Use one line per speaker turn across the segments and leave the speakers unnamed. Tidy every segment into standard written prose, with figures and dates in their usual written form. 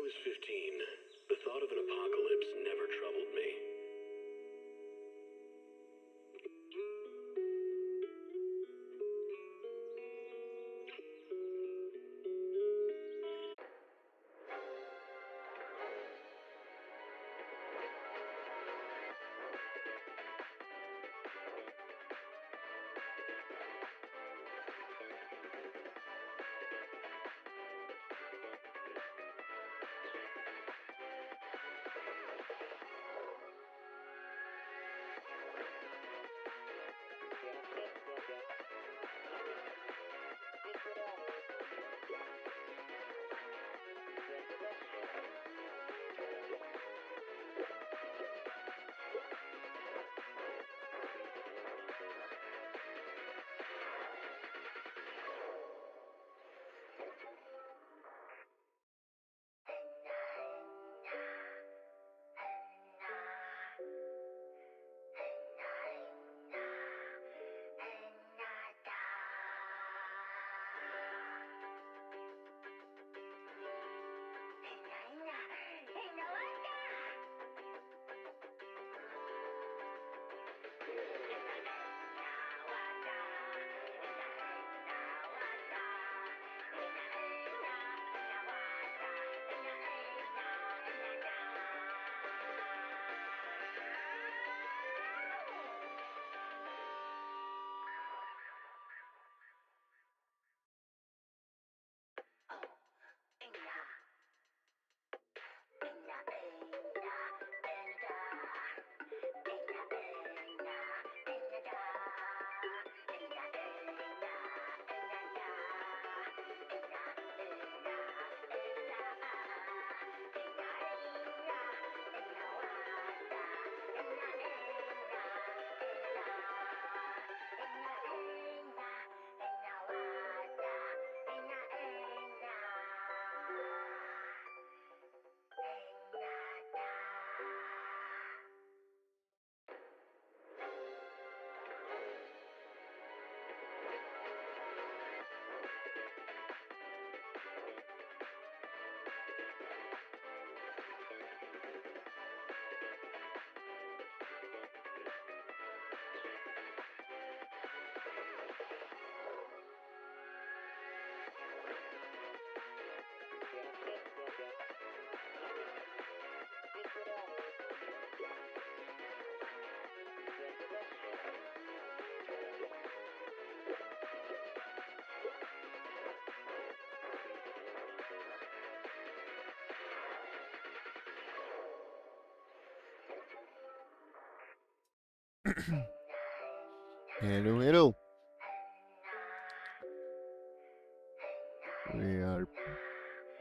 was 15, the thought of an apocalypse never troubled me.
Hello, hello. We are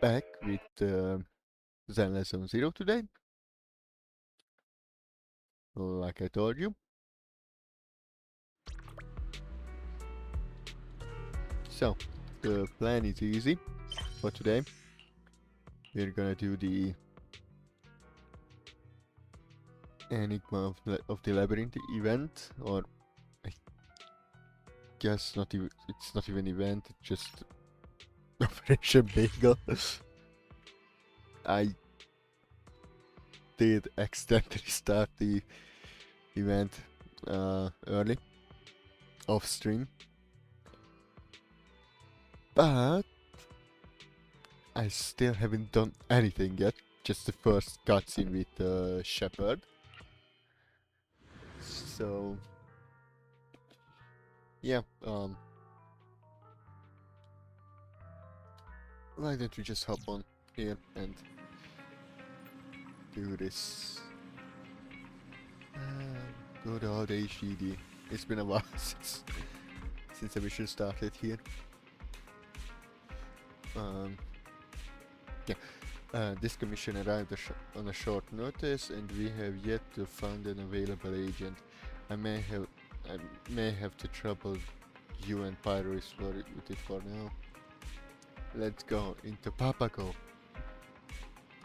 back with Zenless on Zero today. Like I told you. So, the plan is easy for today. We're gonna do the Enigma of the Labyrinth event, or I guess not even, it's not even event, it's just Operation Bagel. I did accidentally start the event early, off stream, but I still haven't done anything yet, just the first cutscene with Shepard. So yeah, why don't we just hop on here and do this? Good old HDD. It's been a while since the mission started here. This commission arrived on a short notice, and we have yet to find an available agent. I may have to trouble you and Pyros with it for now. Let's go into Papago.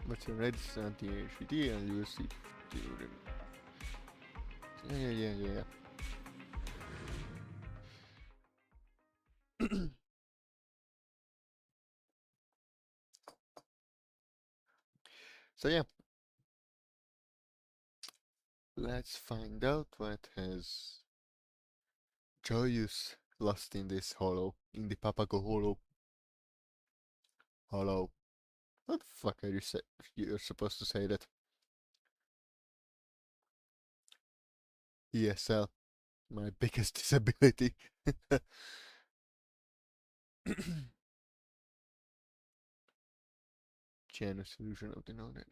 What's your red anti-HDD and you'll see. Yeah. So yeah, let's find out what has Joyous lost in this hollow, in the Papago hollow. Hollow. What the fuck are you say? You're supposed to say that. ESL, my biggest disability. Channel solution of the node.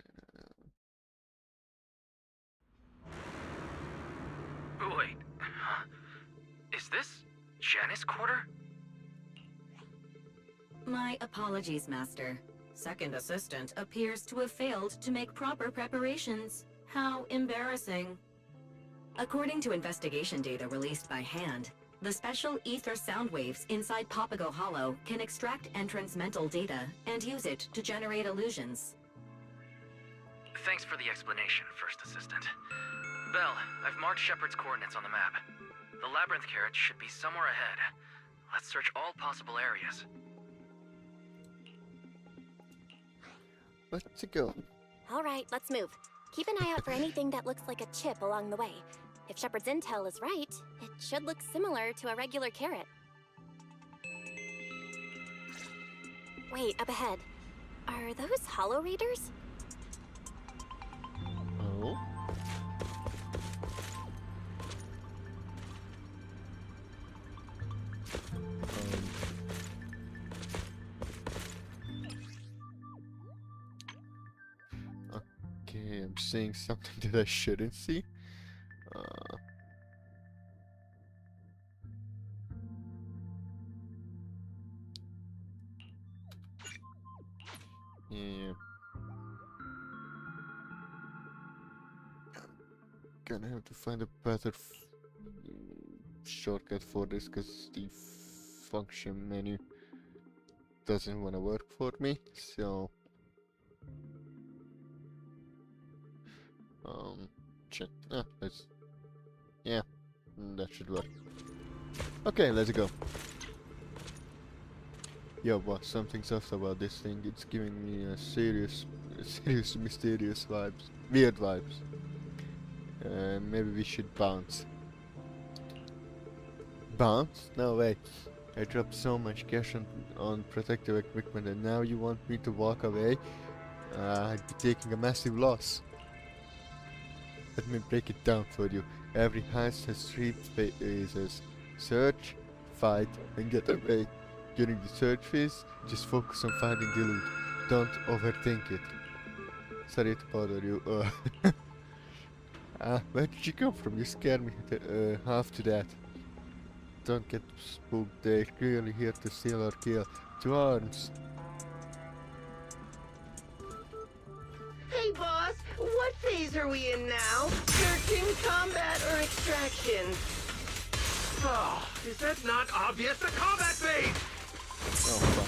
Wait, huh? Is this Janice Quarter?
My apologies, Master. Second assistant appears to have failed to make proper preparations. How embarrassing. According to investigation data released by Hand, the special ether sound waves inside Papago Hollow can extract entrants' mental data and use it to generate illusions.
Thanks for the explanation, First Assistant. Belle, I've marked Shepard's coordinates on the map. The labyrinth carrot should be somewhere ahead. Let's search all possible areas.
Let's go.
All right, let's move. Keep an eye out for anything that looks like a chip along the way. If Shepard's intel is right, it should look similar to a regular carrot. Wait, up ahead. Are those Hollow Raiders?
Oh. Okay, I'm seeing something that I shouldn't see. Yeah. Gonna have to find a better shortcut for this because the function menu doesn't want to work for me. So check. Yeah, that should work. Okay, let's go. Yo, what? Something's off about this thing. It's giving me a serious, mysterious vibes, weird vibes. Maybe we should bounce. Bounce? No way. I dropped so much cash on protective equipment, and now you want me to walk away? I'd be taking a massive loss. Let me break it down for you. Every heist has 3 phases: search, fight, and get away. During the search phase, just focus on finding the loot. Don't overthink it. Sorry to bother you. Where did you come from? You scared me half to death. Don't get spooked. They're clearly here to steal or kill. To arms.
Hey boss, what phase are we in now? Searching, combat, or extraction?
Oh, is that not obvious? The combat phase!
Oh fuck.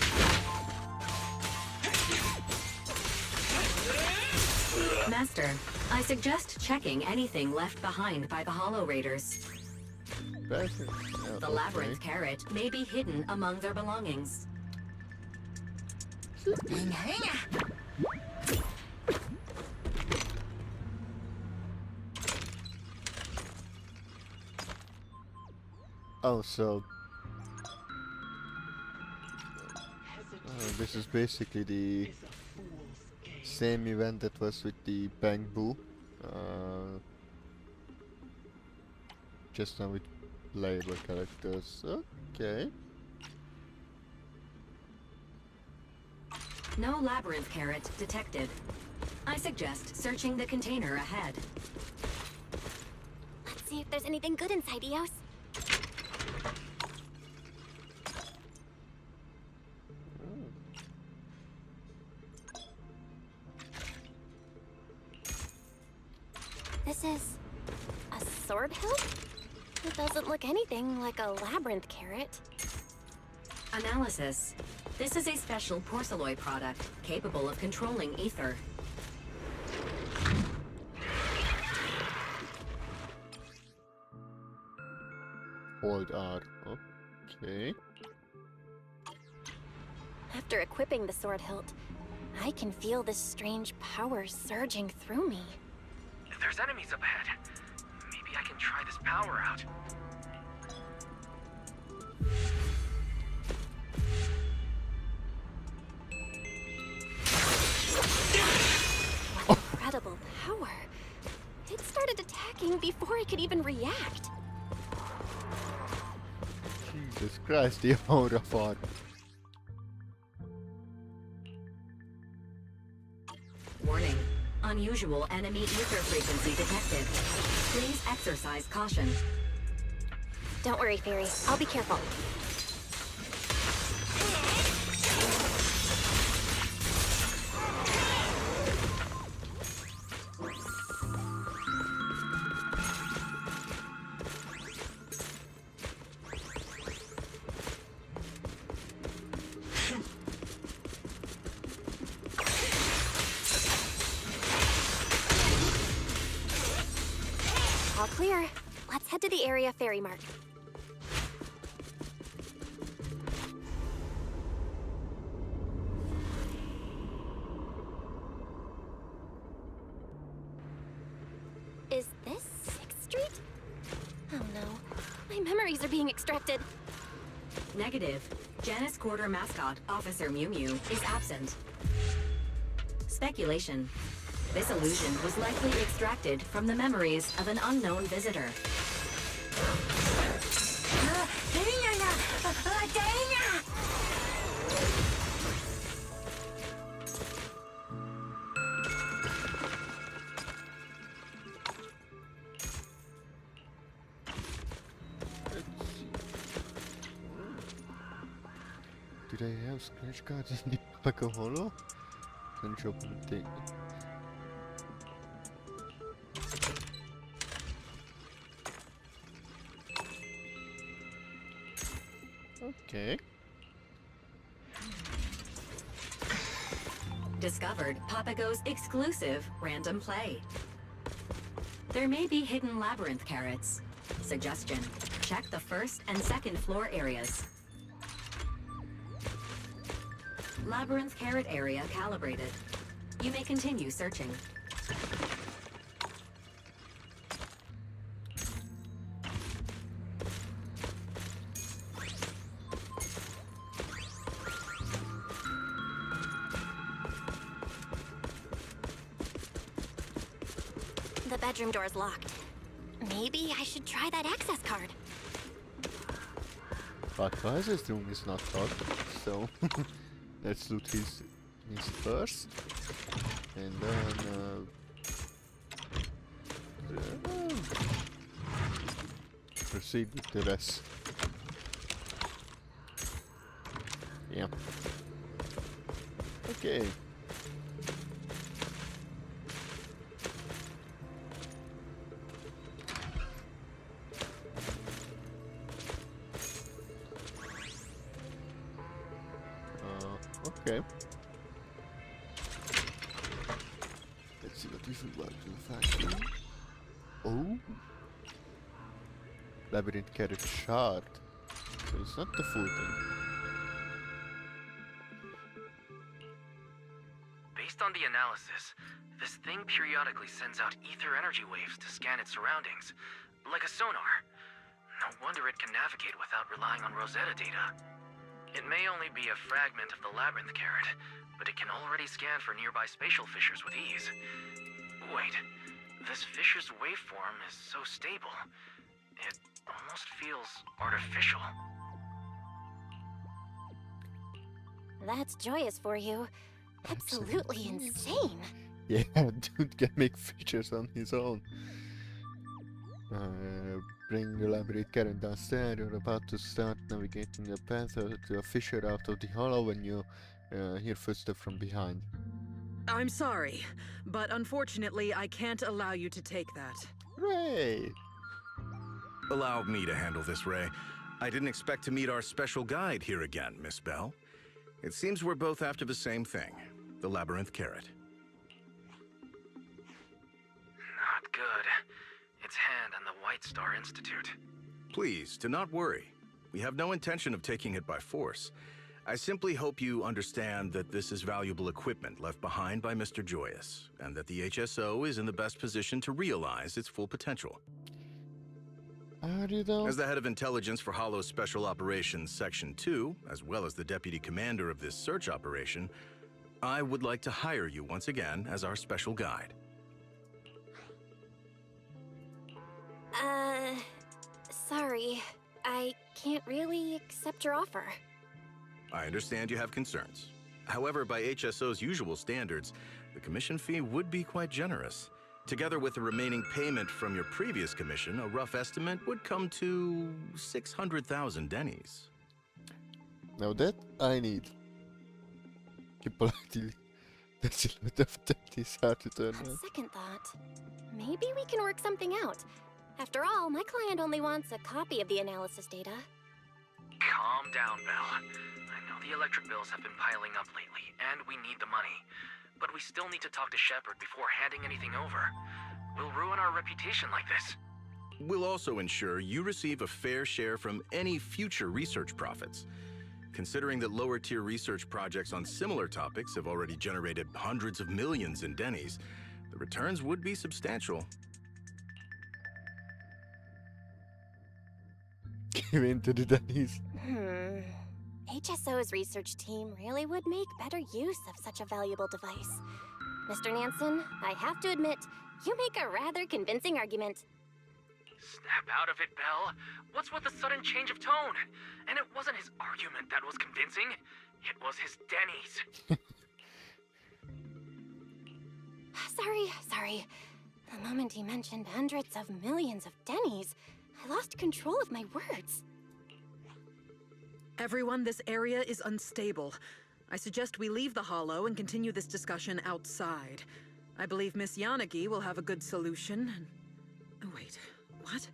Master, I suggest checking anything left behind by the Hollow Raiders. The labyrinth carrot may be hidden among their belongings.
Oh, so this is basically the same event that was with the Bang Boo. Just now with playable characters. Okay.
No labyrinth carrot detected. I suggest searching the container ahead.
Let's see if there's anything good inside, Eos. This is a sword hilt? It doesn't look anything like a labyrinth carrot.
Analysis. This is a special porcelloid product capable of controlling ether.
Hold R. Okay.
After equipping the sword hilt, I can feel this strange power surging through me.
If there's enemies up ahead, maybe I can try this power out.
What incredible power! It started attacking before I could even react.
Jesus Christ, the aura far.
Warning. Unusual enemy ether frequency detected. Please exercise caution.
Don't worry, Fairy. I'll be careful. All clear. Let's head to the area Fairy marked. Is this 6th Street? Oh no. My memories are being extracted.
Negative. Janus Quarter mascot, Officer Mew Mew, is absent. Speculation. This illusion was likely extracted from the memories of an unknown visitor.
Do they have scratch cards in the pack of holo? Can you open the thing? Okay.
Discovered Papago's exclusive random play. There may be hidden labyrinth carrots. Suggestion: check the first and second floor areas. Labyrinth carrot area calibrated. You may continue searching.
The bedroom door's locked. Maybe I should try that access card.
But Kaiser's room is not locked, so let's loot his first, and then proceed with the rest. Yeah. Okay. Okay. Let's see what we can work to the factory. Oh! Labyrinth carrot shard. So it's not the full thing.
Based on the analysis, this thing periodically sends out ether energy waves to scan its surroundings, like a sonar. No wonder it can navigate without relying on Rosetta data. It may only be a fragment of the labyrinth carrot, but it can already scan for nearby spatial fissures with ease. Wait, this fissure's waveform is so stable, it almost feels artificial.
That's Joyous for you. Absolutely insane.
Yeah, dude can make features on his own. Bring the labyrinth carrot downstairs. You're about to start navigating the path to a fissure out of the hollow when you hear footsteps from behind.
I'm sorry, but unfortunately I can't allow you to take that.
Hooray!
Allow me to handle this, Ray. I didn't expect to meet our special guide here again, Miss Bell. It seems we're both after the same thing, the labyrinth carrot.
Not good. Its hand on the White Star Institute.
Please, do not worry. We have no intention of taking it by force. I simply hope you understand that this is valuable equipment left behind by Mr. Joyous, and that the HSO is in the best position to realize its full potential.
Are you though?
As the head of intelligence for Hollow Special Operations Section 2, as well as the deputy commander of this search operation, I would like to hire you once again as our special guide.
Sorry. I can't really accept your offer.
I understand you have concerns. However, by HSO's usual standards, the commission fee would be quite generous. Together with the remaining payment from your previous commission, a rough estimate would come to 600,000 dennies.
Now that I need. Politely. That's a lot of dennies hard to turn
On
on.
second thought, maybe we can work something out. After all, my client only wants a copy of the analysis data.
Calm down, Belle. I know the electric bills have been piling up lately, and we need the money. But we still need to talk to Shepard before handing anything over. We'll ruin our reputation like this.
We'll also ensure you receive a fair share from any future research profits. Considering that lower-tier research projects on similar topics have already generated hundreds of millions in dennies, the returns would be substantial.
Give in to the dennies.
HSO's research team really would make better use of such a valuable device. Mr. Nansen, I have to admit, you make a rather convincing argument.
Snap out of it, Belle. What's with the sudden change of tone? And it wasn't his argument that was convincing. It was his Denny's.
Sorry. The moment he mentioned hundreds of millions of dennies, I lost control of my words.
Everyone, this area is unstable. I suggest we leave the Hollow and continue this discussion outside. I believe Miss Yanagi will have a good solution. Oh, wait. What?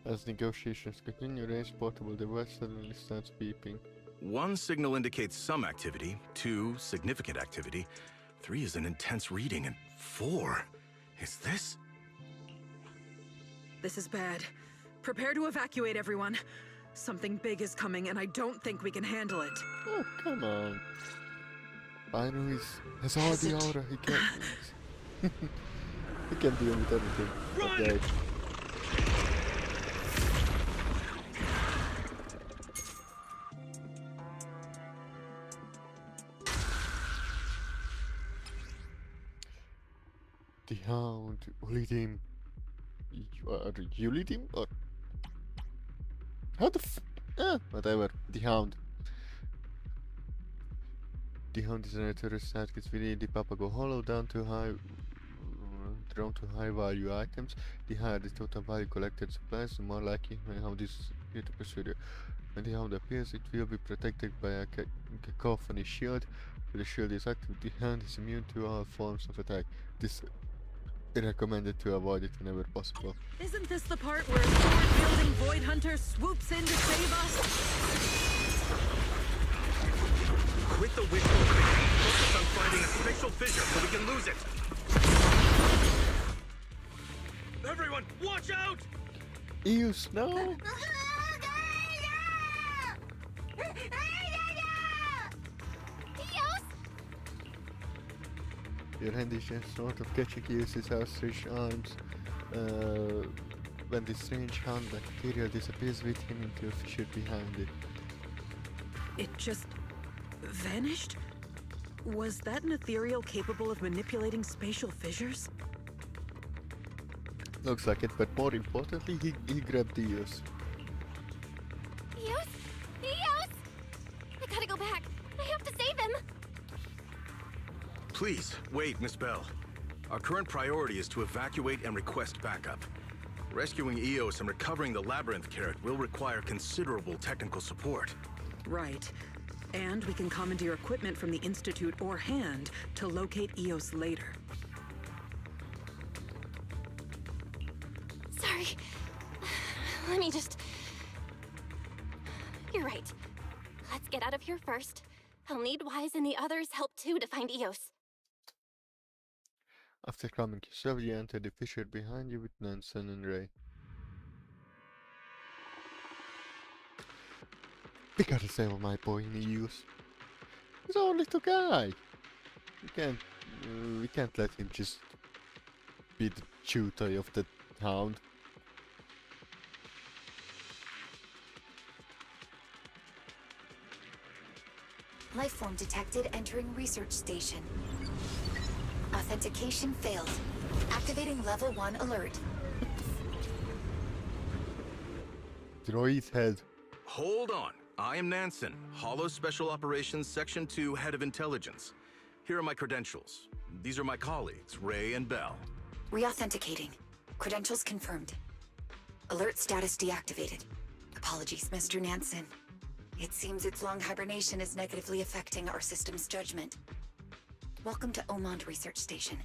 As negotiations continue, Ray's portable device suddenly starts beeping.
1 signal indicates some activity, 2 significant activity, 3 is an intense reading, and 4 is this?
This is bad. Prepare to evacuate, everyone. Something big is coming, and I don't think we can handle it.
Oh, come on. I know has all the aura, he can't. He can deal with everything. Okay. The Hound will lead him. You lead him? Or how the whatever. The Hound. The Hound is an terrorist sidekick within the Papago Hollow drawn to high value items. The higher the total value collected supplies, the more likely the Hound is here to pursue you. When the Hound appears, it will be protected by a cacophony shield. When the shield is active, the Hound is immune to all forms of attack. This is recommended to avoid it whenever possible.
Isn't this the part where a sword-wielding Void Hunter swoops in to save us?
Quit the wishful thinking. Focus on finding a spatial fissure so we can lose it. Everyone, watch out!
Ew, snow! Your hand is just sort of catching uses outstretched arms. When the strange hand bacteria disappears with him into a fissure behind it.
It just vanished? Was that an ethereal capable of manipulating spatial fissures?
Looks like it, but more importantly, he grabbed Eos.
Eos? I gotta go back. I have to save him.
Please, wait, Miss Bell. Our current priority is to evacuate and request backup. Rescuing Eos and recovering the Labyrinth Carrot will require considerable technical support.
Right. And we can commandeer equipment from the Institute or Hand to locate Eos later.
Sorry. Let me just... You're right. Let's get out of here first. I'll need Wise and the others' help too to find Eos.
After calming yourself, you enter the fissure behind you with Nansen and Ray. We gotta save my boy News. He's our little guy. We can't let him just be the tutor of the hound.
Lifeform detected entering research station. Authentication failed. Activating level 1 alert.
Droid head.
Hold on. I am Nansen, Hollow Special Operations Section 2 Head of Intelligence. Here are my credentials. These are my colleagues, Ray and Bell.
Re-authenticating. Credentials confirmed. Alert status deactivated. Apologies, Mr. Nansen. It seems its long hibernation is negatively affecting our system's judgment. Welcome to Omond Research Station.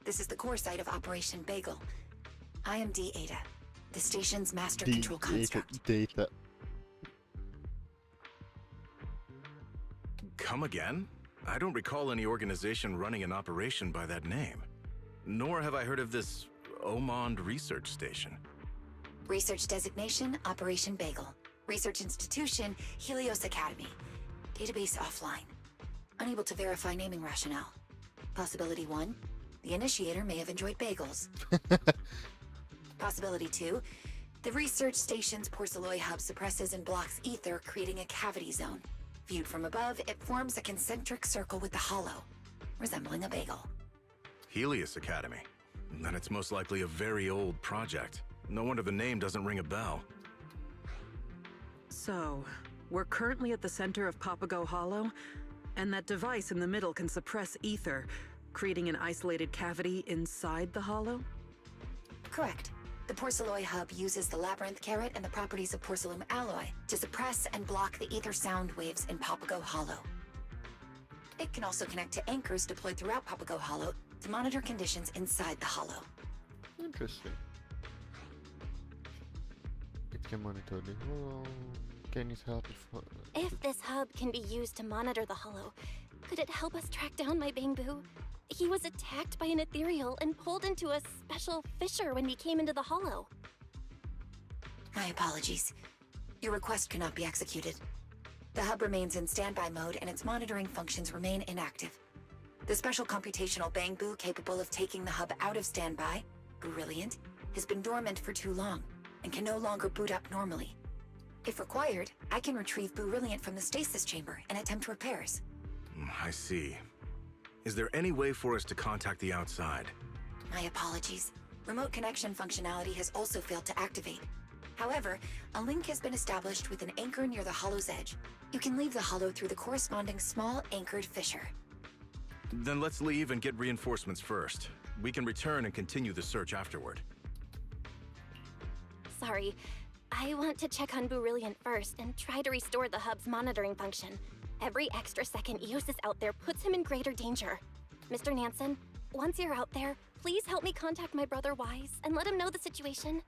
This is the core site of Operation Bagel. I am D-Ada, the station's master control construct.
Data.
Come again? I don't recall any organization running an operation by that name. Nor have I heard of this Omond Research Station.
Research designation, Operation Bagel. Research institution, Helios Academy. Database offline. Unable to verify naming rationale. Possibility 1, the initiator may have enjoyed bagels. Possibility 2, the research station's porcelloy hub suppresses and blocks ether, creating a cavity zone. Viewed from above, it forms a concentric circle with the hollow, resembling a bagel.
Helios Academy. Then it's most likely a very old project. No wonder the name doesn't ring a bell.
So, we're currently at the center of Papago Hollow, and that device in the middle can suppress ether, creating an isolated cavity inside the hollow?
Correct. The porcelloy hub uses the labyrinth carrot and the properties of porcelain alloy to suppress and block the ether sound waves in Papago Hollow. It can also connect to anchors deployed throughout Papago Hollow to monitor conditions inside the hollow.
Interesting. It can monitor the hollow. Can it help
If this hub can be used to monitor the hollow, could it help us track down my Bangbu? He was attacked by an ethereal and pulled into a special fissure when we came into the hollow.
My apologies. Your request cannot be executed. The hub remains in standby mode and its monitoring functions remain inactive. The special computational Bangbu capable of taking the hub out of standby, Brilliant, has been dormant for too long and can no longer boot up normally. If required, I can retrieve Brilliant from the stasis chamber and attempt repairs.
I see. Is there any way for us to contact the outside?
My apologies. Remote connection functionality has also failed to activate. However, a link has been established with an anchor near the hollow's edge. You can leave the hollow through the corresponding small anchored fissure.
Then let's leave and get reinforcements first. We can return and continue the search afterward.
Sorry, I want to check on Brilliant first and try to restore the hub's monitoring function. Every extra second Eos is out there puts him in greater danger. Mr. Nansen, once you're out there, please help me contact my brother Wise and let him know the situation.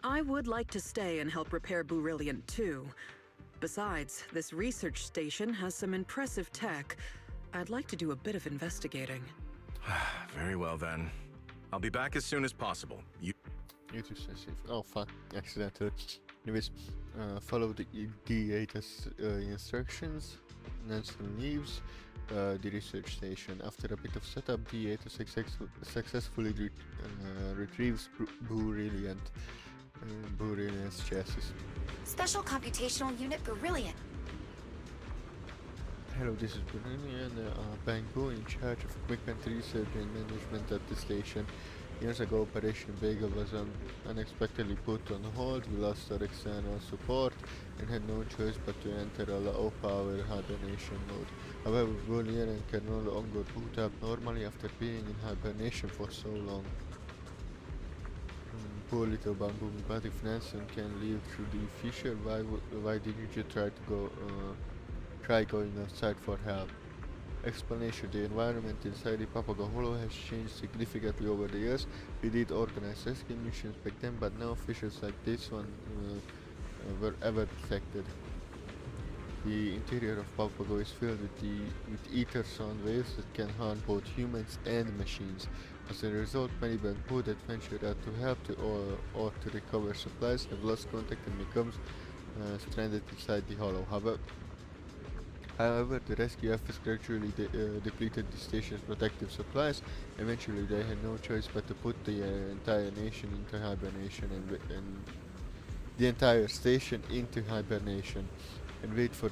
I would like to stay and help repair Brilliant too. Besides, this research station has some impressive tech. I'd like to do a bit of investigating.
Very well then. I'll be back as soon as possible.
You to stay safe. Oh fuck, accidental. Anyways, follow the D8's instructions. Nansen leaves the research station. After a bit of setup, D8 successfully retrieves Brilliant's chassis.
Special computational unit Brilliant.
Hello, this is Brilliant, Bangbu in charge of equipment research and management at the station. Years ago, Operation Bagel was unexpectedly put on hold. We lost our external support and had no choice but to enter a low-power hibernation mode. However, Brilliant can no longer boot up normally after being in hibernation for so long. Poor little Bamboo, but if Nansen can leave through the fissure, why didn't you try going outside for help? Explanation: the environment inside the Papago Hollow has changed significantly over the years. We did organize rescue missions back then, but no fissures like this one were ever detected. The interior of Papago is filled with ether sound waves that can harm both humans and machines. As a result, many Bangbu that venture out to help or to recover supplies have lost contact and become stranded inside the hollow. However, the rescue efforts gradually depleted the station's protective supplies. Eventually, they had no choice but to put the entire nation into hibernation and the entire station into hibernation and wait for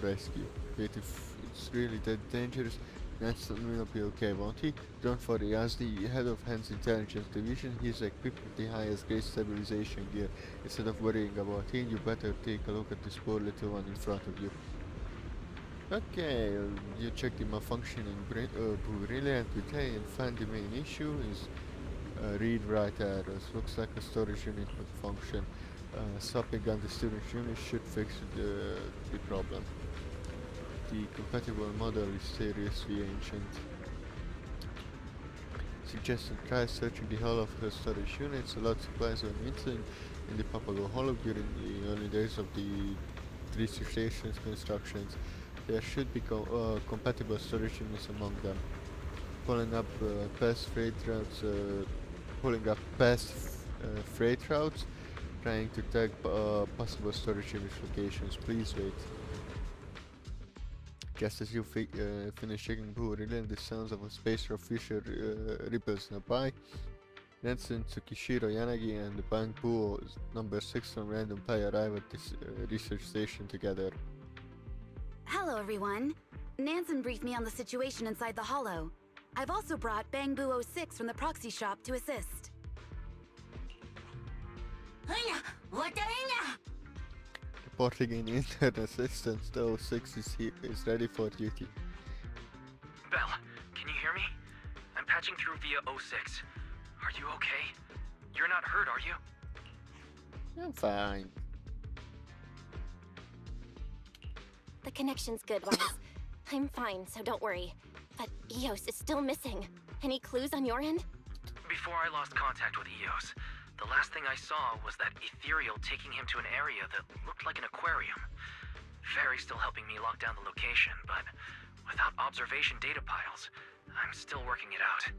rescue. Wait, if it's really that dangerous, Nansen will be okay, won't he? Don't worry, as the head of Hans Intelligence Division, he's equipped with the highest grade stabilization gear. Instead of worrying about him, you better take a look at this poor little one in front of you. Okay, you check the malfunctioning Brilliant today and find the main issue is read-write errors. Looks like a storage unit would function. Swapping on the storage unit should fix the problem. The compatible model is seriously ancient. Suggested try searching the hull of the storage units. A lot of supplies were missing in the Papago Hollow during the early days of the three station's constructions. There should be compatible storage units among them. Pulling up past freight routes, trying to tag possible storage unit locations. Please wait. Just as you finish checking Brilliant, the sounds of a spaceship Fisher ripples nearby. Nansen, Tsukishiro, Yanagi, and the Bangbu number 6 on random play arrive at this research station together.
Hello, everyone. Nansen briefed me on the situation inside the Hollow. I've also brought Bangbu 06 from the proxy shop to assist.
Reporting in intern assistance, the 06 is ready for duty.
Bell, can you hear me? I'm patching through via 06. Are you okay? You're not hurt, are you?
I'm fine.
The connection's good, Wise. I'm fine, so don't worry. But Eos is still missing. Any clues on your end?
Before I lost contact with Eos, the last thing I saw was that ethereal taking him to an area that looked like an aquarium. Fairy's still helping me lock down the location, but without observation data piles, I'm still working it out.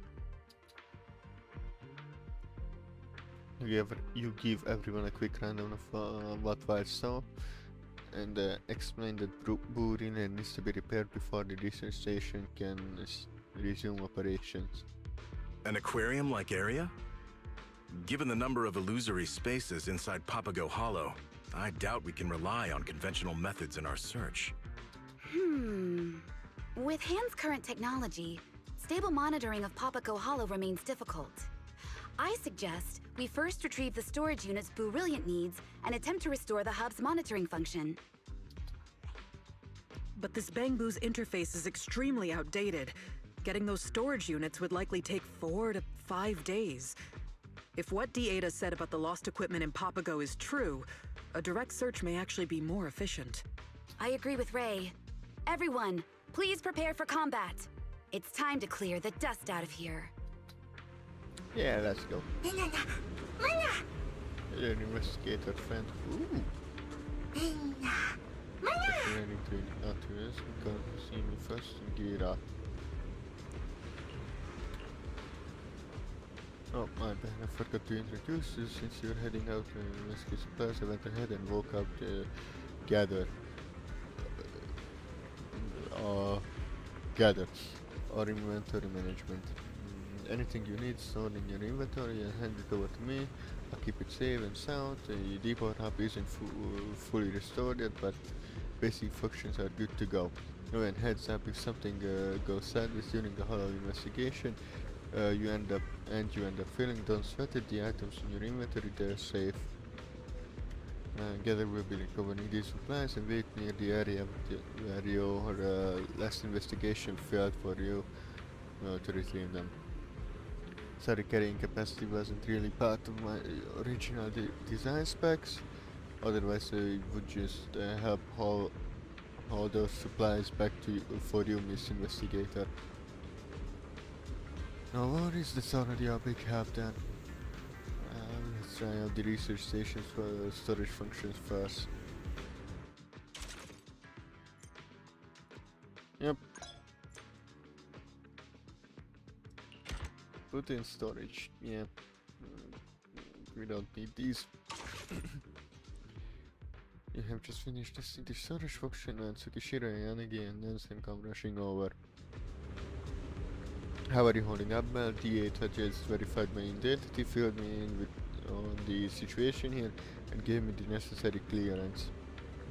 You give everyone a quick rundown of what Wild saw, and explain that Brilliant needs to be repaired before the research station can resume operations.
An aquarium-like area? Given the number of illusory spaces inside Papago Hollow, I doubt we can rely on conventional methods in our search.
With Han's current technology, stable monitoring of Papago Hollow remains difficult. I suggest we first retrieve the storage units Brilliant needs and attempt to restore the hub's monitoring function.
But this Bangbu's interface is extremely outdated. Getting those storage units would likely take 4 to 5 days. If what D-Ada said about the lost equipment in Papago is true, a direct search may actually be more efficient.
I agree with Ray. Everyone, please prepare for combat. It's time to clear the dust out of here.
Yeah, let's go. An investigator friend. Ooh. Training to activists, come see me first and gear up. Oh, my bad, I forgot to introduce you. Since you're heading out to investigate supplies, I went ahead and woke up the gather or inventory management. Anything you need stored in your inventory and hand it over to me. I'll keep it safe and sound. The depot hub isn't fully restored yet, but basic functions are good to go. Oh, and heads up, if something goes sideways during the hollow investigation, you end up failing, don't sweat it. The items in your inventory, they're safe. Gather will be recovering these supplies and wait near the area where your last investigation failed for you to retrieve them. Sorry, carrying capacity wasn't really part of my original design specs. Otherwise, I would just help haul those supplies back to you for you, Miss Investigator. No worries, that's already a big help then. Let's try out the research stations for storage functions first. Put in storage. Yeah. We don't need these. You have just finished testing the storage function and Tsukishiro and Yanagi and Nansen come rushing over. How are you holding up, Mel? D8 had just verified my identity, filled me in with on the situation here, and gave me the necessary clearance.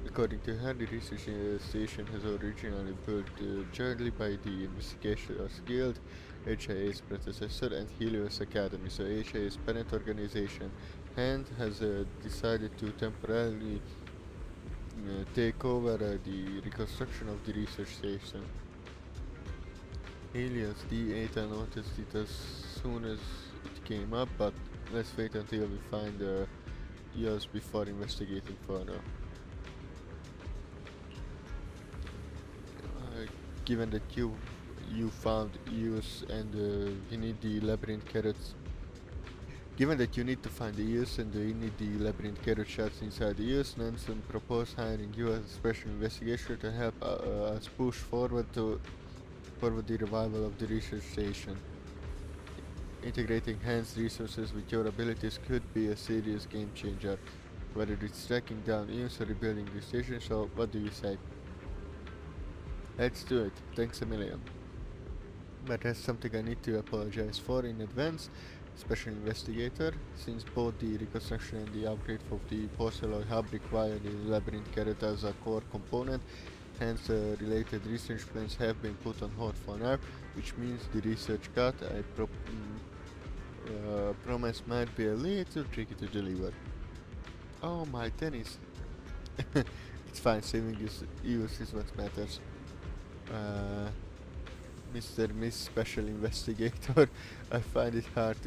According to her, the research station has originally built jointly by the Investigators Guild, HIA's predecessor, and Helios Academy, so HIA's parent organization, and has decided to temporarily take over the reconstruction of the research station. Helios D8, I noticed it as soon as it came up, but let's wait until we find EOS before investigating further. Given that you found EOS and you need the labyrinth carrots. Given that you need to find the EOS and you need the labyrinth carrot shots inside the EOS, Nansen proposed hiring you as a special investigator to help us push forward the revival of the research station. Integrating Hans' resources with your abilities could be a serious game changer, whether it's tracking down EOS or rebuilding the station, so what do you say? Let's do it, thanks a million. But there's something I need to apologize for in advance, Special Investigator, since both the reconstruction and the upgrade of the Porcelloy hub require the labyrinth carrot as a core component. Hence, related research plans have been put on hold for now, which means the research cut I promise might be a little tricky to deliver. Oh, my tennis. It's fine, saving EOS is what matters. Mr. Miss Special Investigator, I find it hard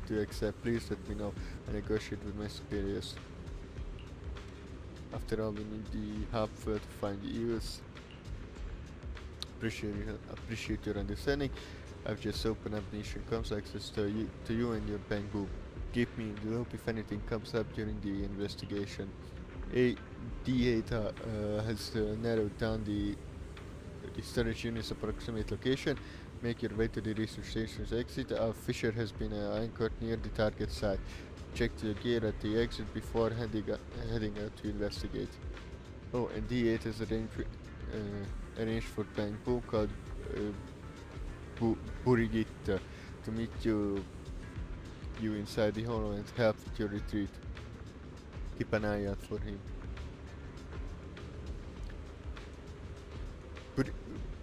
to accept. Please let me know. I negotiate with my superiors. After all, we need the hub to find the EOS. Appreciate your understanding. I've just opened up Nation Comms access to you and your bank book. Keep me in the loop if anything comes up during the investigation. D8 has narrowed down the storage unit's approximate location. Make your way to the research station's exit. A Fisher has been anchored near the target site. Check your gear at the exit before heading out to investigate. Oh, and D8 has arranged for Bangpo called Burigita to meet you inside the hollow and help with your retreat. Keep an eye out for him.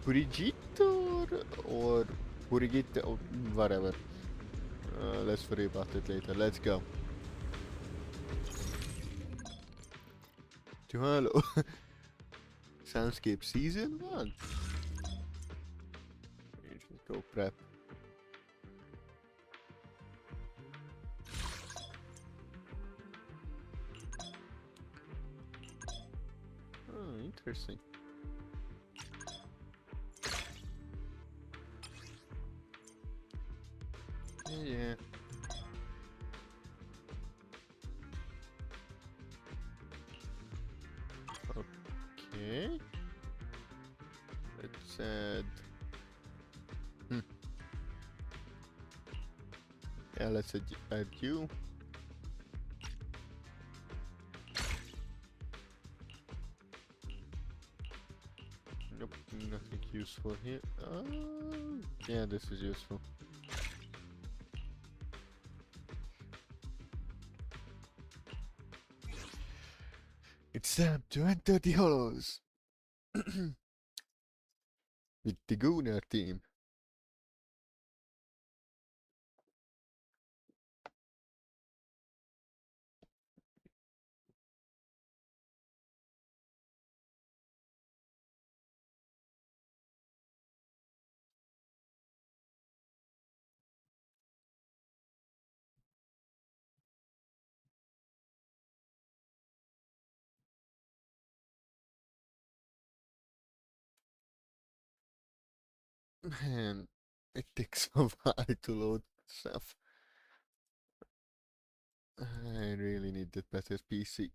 Burigito or Burigita or whatever. Let's worry about it later. Let's go. To hello. Soundscape Season 1. Just go prep. Oh, interesting. Yeah. Okay. Let's add. Yeah, let's add you. Nope, nothing useful here. Yeah, this is useful. It's time to enter the hollows with the Gunnar team. Man, it takes a while to load stuff. I really need that better PC.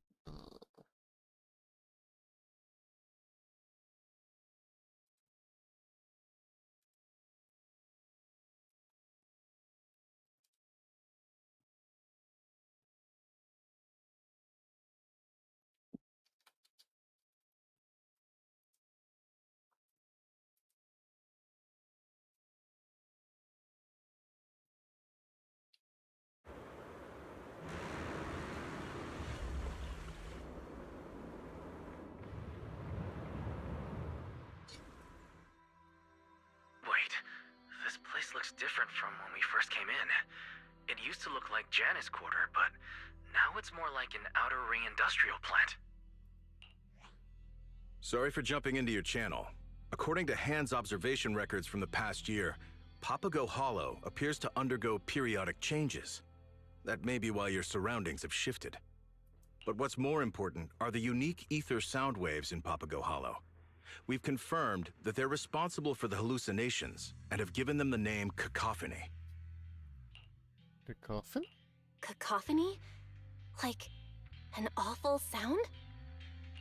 different from when we first came in. It used to look like Janus Quarter, but now it's more like an outer ring industrial plant.
Sorry for jumping into your channel. According to Hand's observation records from the past year, Papago Hollow appears to undergo periodic changes. That may be why your surroundings have shifted. But what's more important are the unique ether sound waves in Papago Hollow. We've confirmed that they're responsible for the hallucinations and have given them the name cacophony.
The coffin?
Cacophony? Like an awful sound?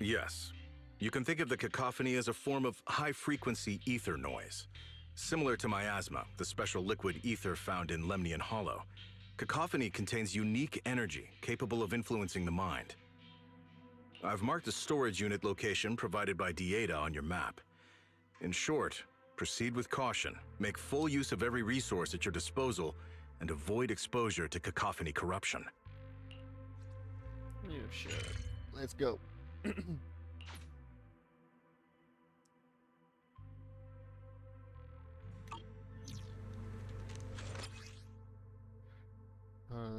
Yes. You can think of the cacophony as a form of high-frequency ether noise. Similar to miasma, the special liquid ether found in Lemnian Hollow, cacophony contains unique energy capable of influencing the mind. I've marked a storage unit location provided by Data on your map. In short, proceed with caution, make full use of every resource at your disposal, and avoid exposure to cacophony corruption.
You shut up. Let's go.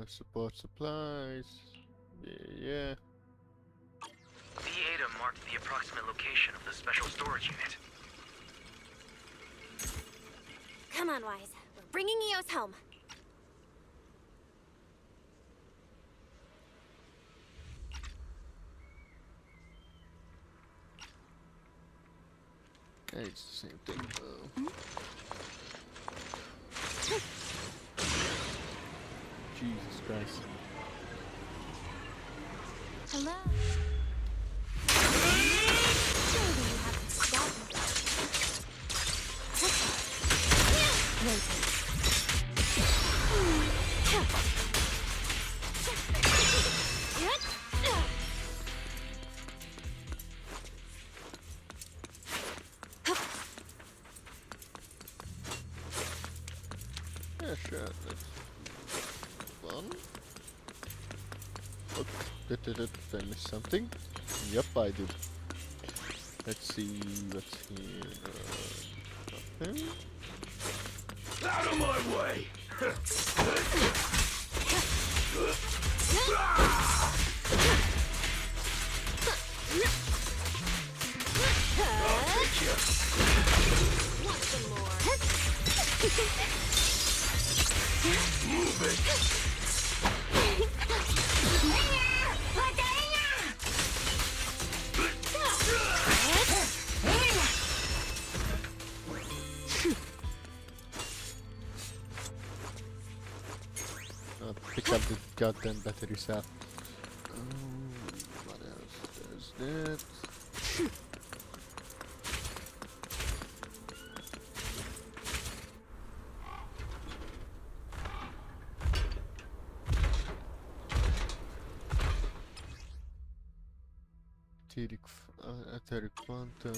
Support supplies. Yeah.
Data marked the approximate location of the special storage unit.
Come on, Wise. We're bringing Eos home.
Hey, it's the same thing. Jesus Christ.
Hello?
Yeah, sure. That's fun. Oh, did I miss something? Yep, I did. Let's see what's here. Nothing.
Out of my way!
Want some more?
Move it!
Pick up the goddamn battery cell. What else? There's that. Etheric quantum.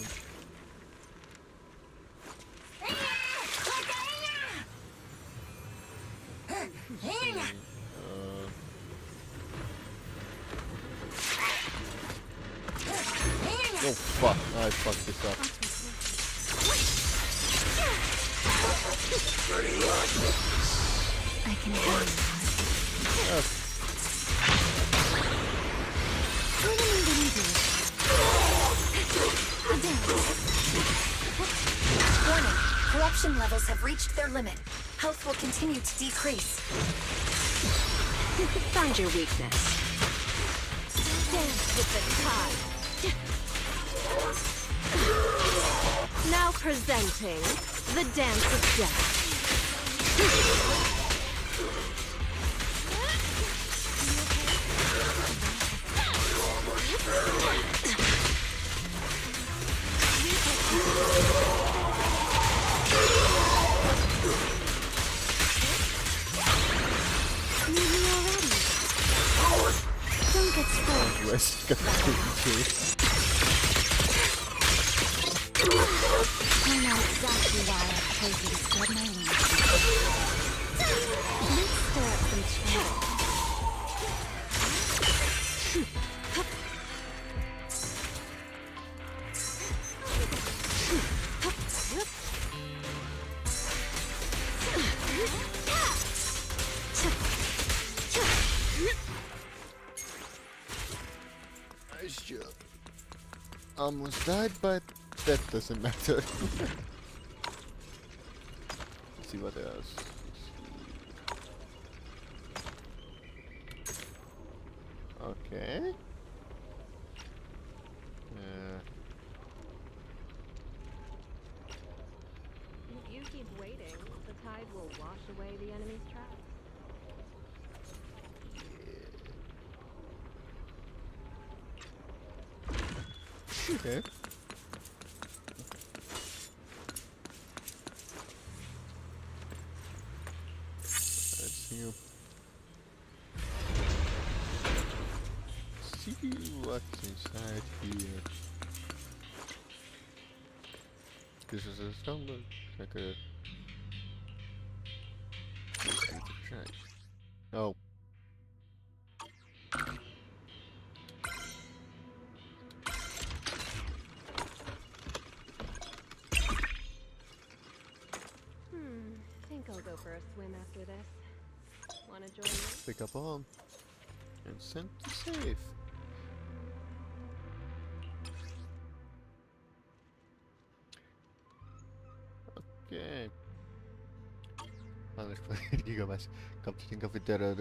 Oh fuck, I fucked this up.
I can hear you.
Warning, corruption levels have reached their limit. Health will continue to decrease.
Find your weakness.
Dance with the tide. Now presenting the Dance of Death. Don't get spoiled.
West got too.
I know exactly why I chose you to spread my wings. Let's stir up some trouble.
Moisture. Almost died, but that doesn't matter. Let's see what else. Okay.
If you keep waiting, the tide will wash away the enemy's tracks.
Okay. Let's see. See what's inside here. This is a stumble, like a. Oh.
Think I'll go for a swim after this. Wanna join me?
Pick up arm and send to safe. Okay. Unexplained gigabytes. Come to think of it, there's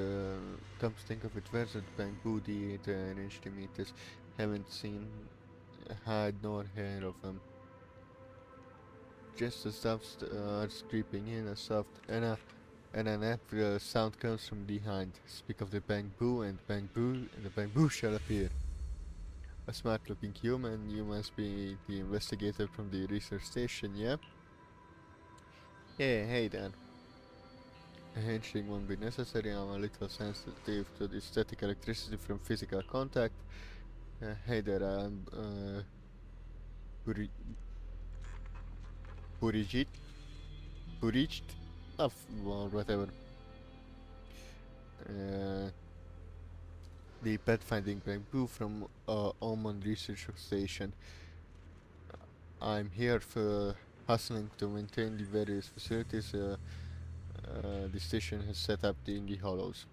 a bamboo theater and inch-meters. Haven't seen hide nor hair of them. Just the stuff starts creeping in, a soft and an after sound comes from behind. Speak of the bamboo, and the bamboo shall appear. A smart-looking human. You must be the investigator from the research station, yeah? Yeah, hey Dan. A handshake won't be necessary. I'm a little sensitive to the static electricity from physical contact. Hey there, I'm Burijit? Well, whatever. The pathfinding bamboo from Almond Research Station. I'm here for hustling to maintain the various facilities the station has set up in the hollows.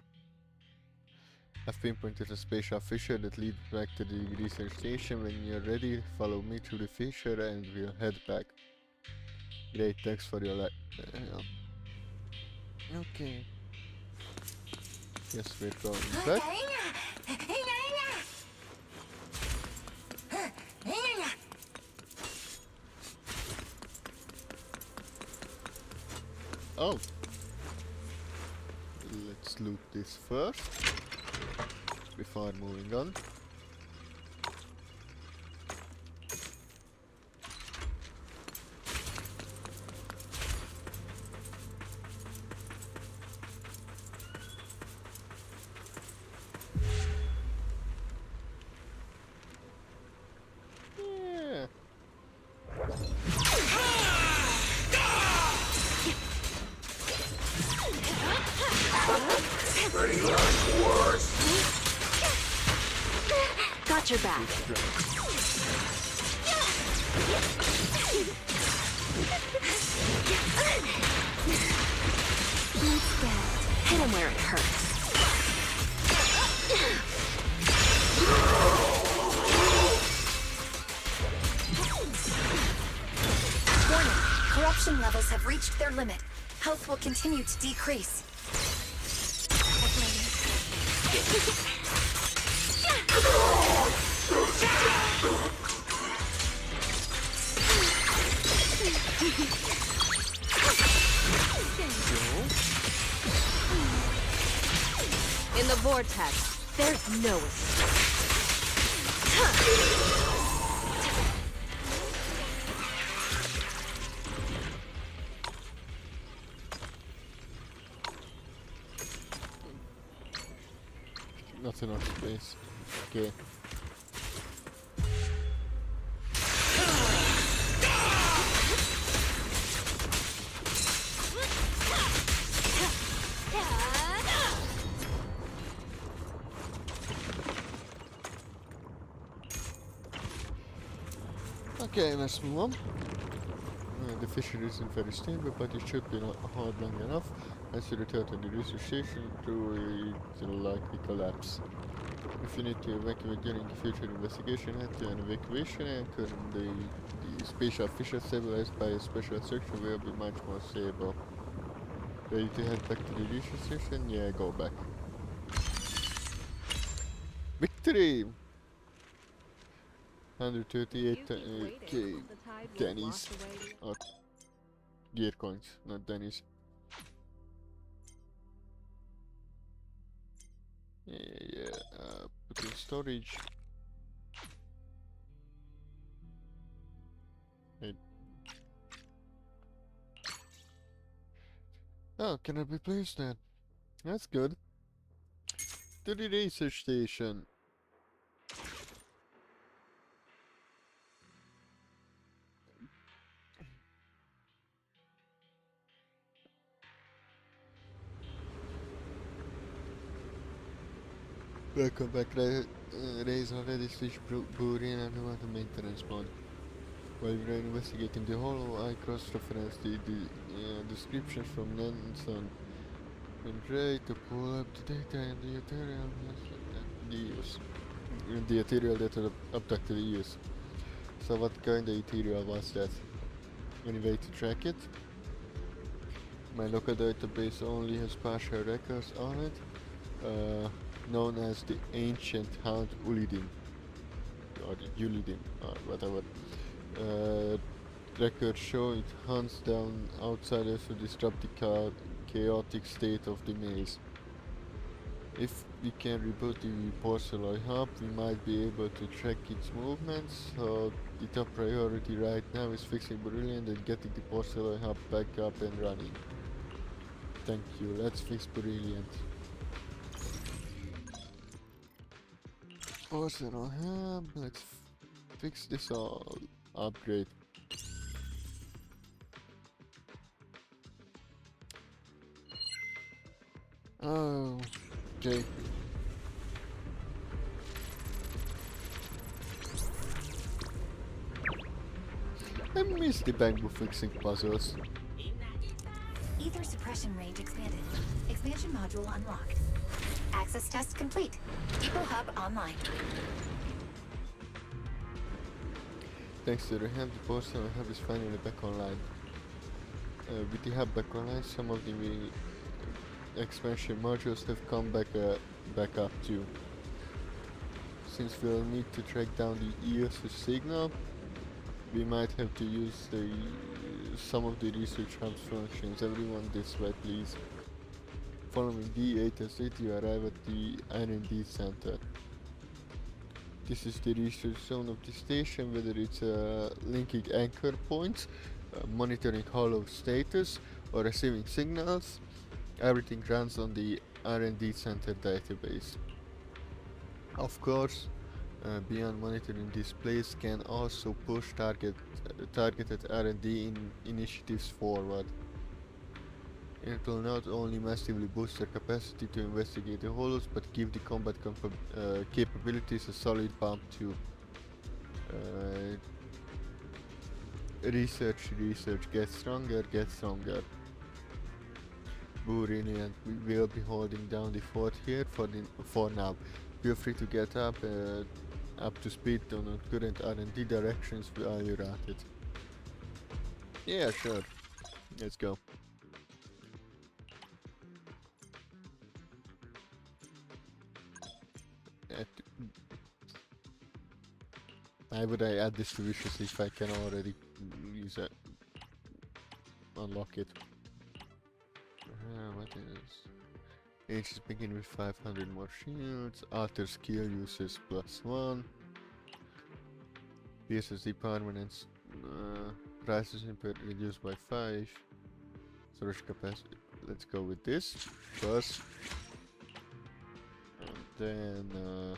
I've pinpointed a spatial fissure that leads back to the research station. When you're ready, follow me through the fissure and we'll head back. Great, thanks for your okay. Yes, we're going back. Oh. Let's loot this first before moving on. Yeah.
Got your back. Instead, hit him where it hurts.
Warning, corruption levels have reached their limit. Health will continue to decrease.
In the vortex, there's no escape.
Not enough space. Okay. Okay, let's move on. The fissure isn't very stable, but it should be not hard long enough. As you return to the research station, through it will likely collapse. If you need to evacuate during a future investigation, head to an evacuation anchor. The spatial fissure stabilized by a special structure will be much more stable. Ready to head back to the research station? Yeah, go back. Victory! 138
You keep waiting,
K
the tide will
Denny's.
wash away the
Or gear coins, not Denny's. Yeah. Put in storage. Wait. Oh, can I be placed then? That's good. To the research station. Welcome back, Ray's already switched Burian and who the maintenance mode. While we were investigating the hollow, I cross-referenced the descriptions from Nansen and Ray to pull up the data and the material the ethereal that had abducted the EOS. So what kind of ethereal was that? Any way to track it? My local database only has partial records on it, known as the Ancient Hound Ulidin, or the Ulidin, or whatever. Records show it hunts down outsiders to disrupt the chaotic state of the maze. If we can reboot the Porcelain Hub, we might be able to track its movements, so the top priority right now is fixing Brilliant and getting the Porcelain Hub back up and running. Thank you, let's fix Brilliant. Porcelain Hub, let's fix this all. Upgrade. Oh, okay. I miss the bamboo fixing puzzles.
Ether suppression range expanded. Expansion module unlocked. Access test complete. Depot hub online.
Thanks to the hub, the Porcelain Hub is finally back online. With the hub back online, some of the expansion modules have come back up too. Since we'll need to track down the EOS signal, we might have to use some of the research hub's functions. Everyone this way, please. Following D8 as you arrive at the R&D center. This is the research zone of the station, whether it's linking anchor points, monitoring hollow status, or receiving signals. Everything runs on the R&D center database. Of course, beyond monitoring displays can also push targeted R&D initiatives forward. It will not only massively boost their capacity to investigate the hollows, but give the combat capabilities a solid bump too. Research, get stronger. Brilliant. We will be holding down the fort here for now. Feel free to get up to speed on current R&D directions while you're at it. Yeah, sure. Let's go. Why would I add this to wishes if I can already use it? Unlock it. What is? Age is begin with 500 more shields. Alter skill uses +1. PSSD permanence. Prices reduced by 5. Storage capacity. Let's go with this first. And then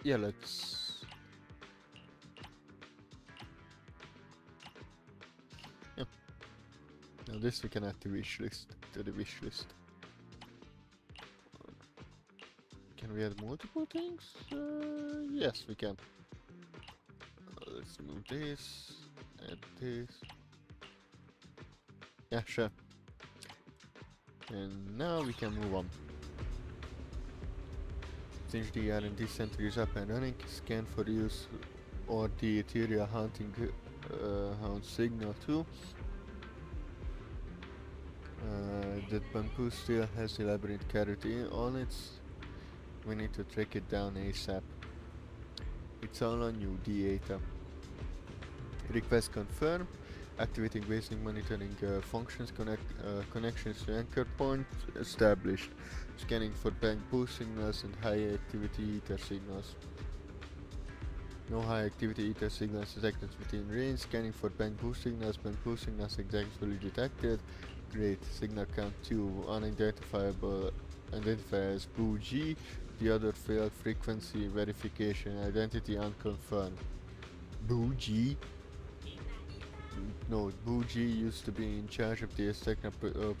yeah, let's now this we can add to the wish list. Can we add multiple things? Yes, we can. Let's move this, add this. Yeah, sure. And now we can move on. Since the R&D center is up and running, scan for use or the ethereal hunting hound signal too. That bamboo still has the labyrinth carrot on it. We need to track it down ASAP. It's all on you, D-Eta. Request confirm. Activating basic monitoring functions. Connections to anchor point established. Scanning for bamboo signals and high activity ether signals. No high activity ether signals detected within range. Scanning for bamboo signals. Bamboo signals successfully detected. Great. Signal count 2. Unidentifiable. Identified as Boo G. The other failed frequency verification. Identity unconfirmed. Boo G? No, Boo G used to be in charge of the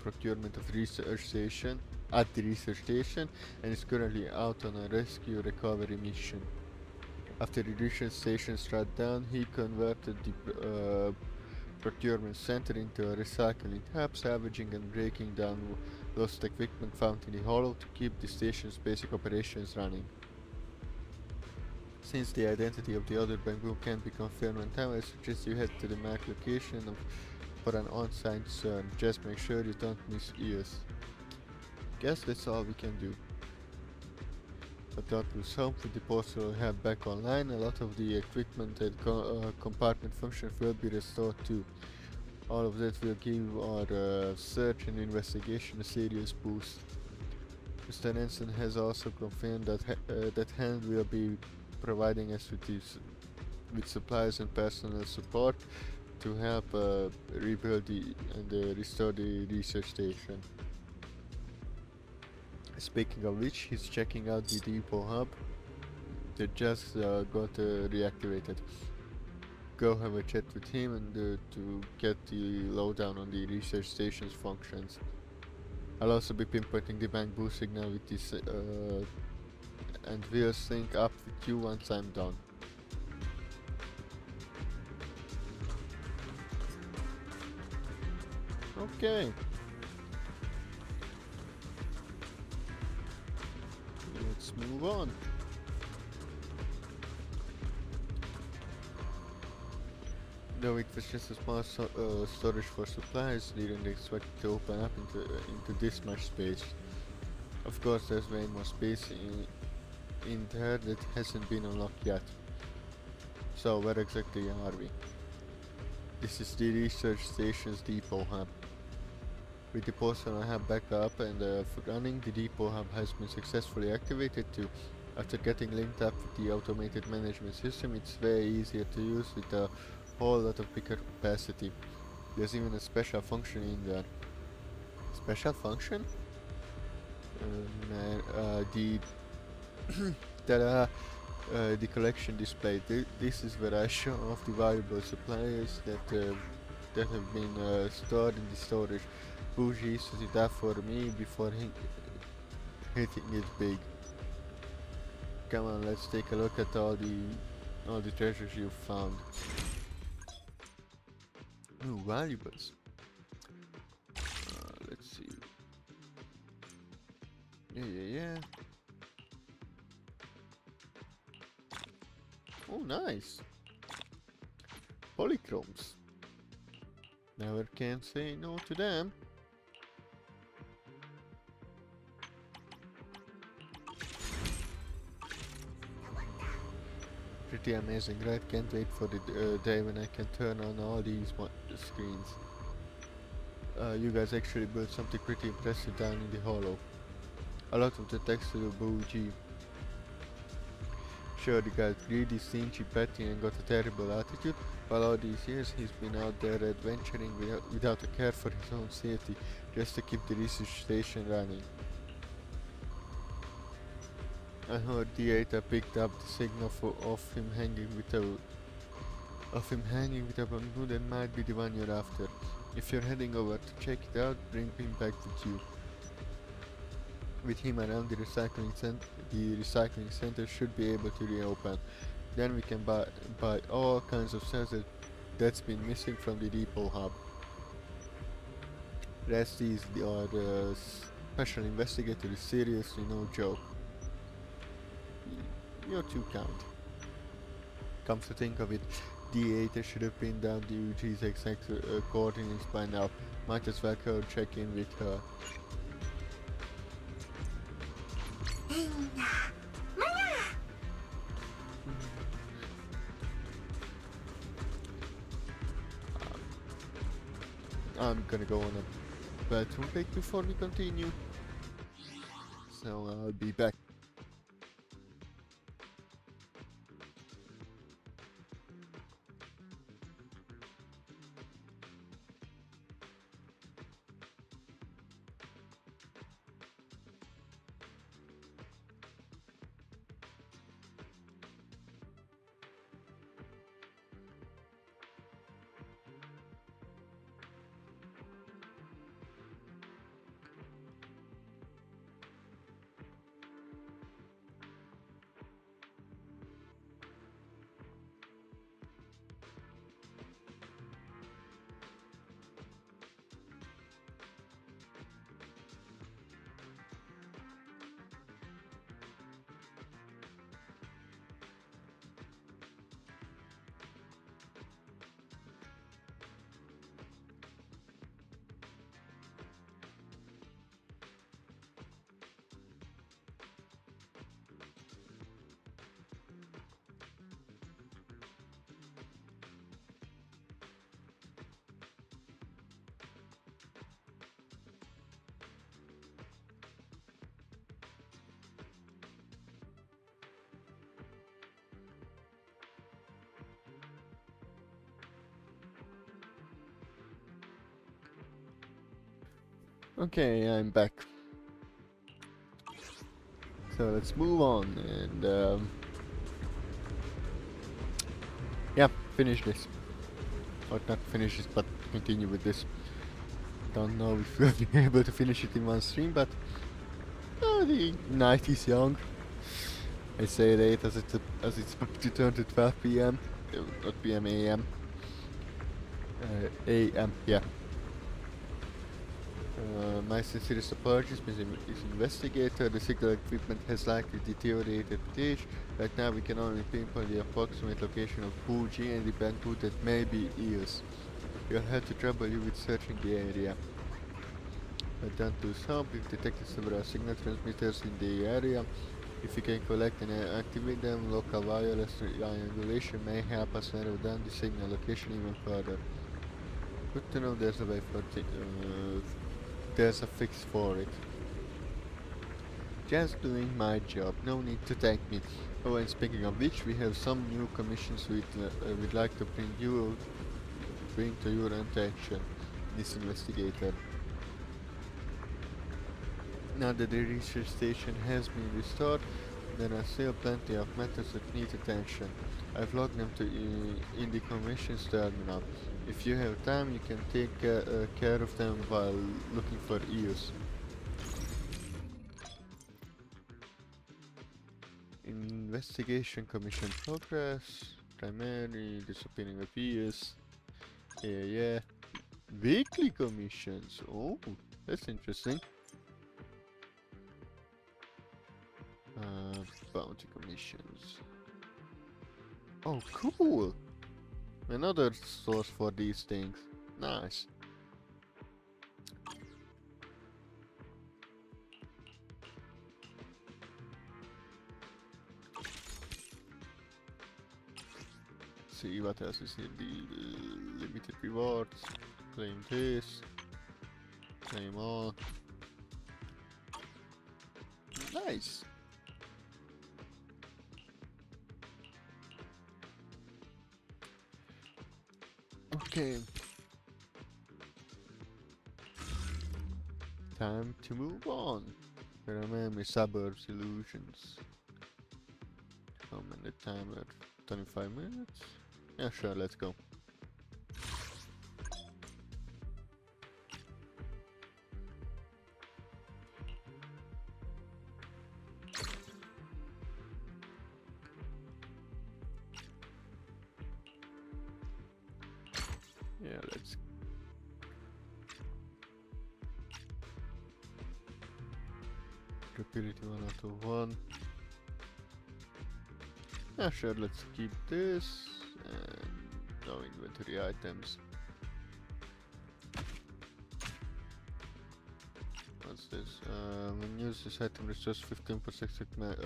procurement of research station at the research station and is currently out on a rescue recovery mission. After the research station shut down, he converted the procurement center into a recycling hub, salvaging and breaking down lost equipment found in the hollow to keep the station's basic operations running. Since the identity of the other bamboo can't be confirmed on time, I suggest you head to the marked location for an on-site CERN. Just make sure you don't miss EOS. Guess that's all we can do. But that was hope with the postal hub back online. A lot of the equipment and compartment functions will be restored too. All of that will give our search and investigation a serious boost. Mr. Nansen has also confirmed that that Hand will be providing us with supplies and personal support to help rebuild and restore the research station. Speaking of which, he's checking out the depot hub that just got reactivated. Go have a chat with him and to get the lowdown on the research station's functions. I'll also be pinpointing the bamboo signal with this and we'll sync up with you once I'm done. Okay. Let's move on. Though it was just a small storage for supplies, didn't expect it to open up into this much space. Of course, there's way more space in there that hasn't been unlocked yet. So where exactly are we? This is the research station's depot hub. With the postal hub back up and running, the depot hub has been successfully activated too. After getting linked up with the automated management system, it's way easier to use with a whole lot of bigger capacity. There's even a special function in there. Special function? The collection display. This is where I show off the valuable supplies that have been stored in the storage. Bougie set it up for me before hitting it big. Come on, let's take a look at all the treasures you've found. Ooh, valuables. Let's see. Yeah. Oh, nice. Polychromes. Never can say no to them. Pretty amazing, right? Can't wait for the day when I can turn on all these screens. You guys actually built something pretty impressive down in the hollow. A lot of the text to the Bougie. Sure, the guy's greedy, stingy, petty and got a terrible attitude, but all these years he's been out there adventuring without a care for his own safety, just to keep the research station running. I heard the Eta picked up the signal of him hanging with a bamboo that might be the one you're after. If you're heading over to check it out, bring him back with you. With him around, the recycling center should be able to reopen. Then we can buy all kinds of stuff that's been missing from the depot hub. Rest is the special investigator is seriously no joke. You're too kind. Come to think of it, D8 should have pinned down the UG's exact coordinates by now. Might as well go check in with her. I'm gonna go on a bathroom break before we continue. So I'll be back. Okay, I'm back. So let's move on and yeah, finish this. Or not finish this, but continue with this. Don't know if we'll be able to finish it in one stream, but the night is young. I say late as it's about to turn to 12 p.m. Not p.m. a.m. a.m. Yeah. My sincerest apologies, Mr. Investigator. The signal equipment has likely deteriorated with age. Right now we can only pinpoint the approximate location of Fuji and the bamboo that may be ears. We'll have to trouble you with searching the area. But don't lose hope, we've detected several signal transmitters in the area. If we can collect and activate them, local wireless triangulation may help us narrow down the signal location even further. Good to know there's a way for there's a fix for it. Just doing my job, no need to thank me. Oh, and speaking of which, we have some new commissions we'd like to bring to your attention, this investigator. Now that the research station has been restored, there are still plenty of matters that need attention. I've logged them in the commission's terminal. If you have time, you can take care of them while looking for ears. Investigation commission progress. Primary, disappearing of ears. Yeah. Weekly commissions. Oh, that's interesting. Bounty commissions. Oh, cool! Another source for these things. Nice. See what else is here. The limited rewards. Claim this. Claim all. Nice. Okay. Time to move on. Remember suburbs illusions. How many timer? 25 minutes? Yeah, sure, let's go. Yeah, let's Repeatability 1 out of 1. Yeah, sure, let's keep this. And no inventory items. What's this? When used, this item restores 15%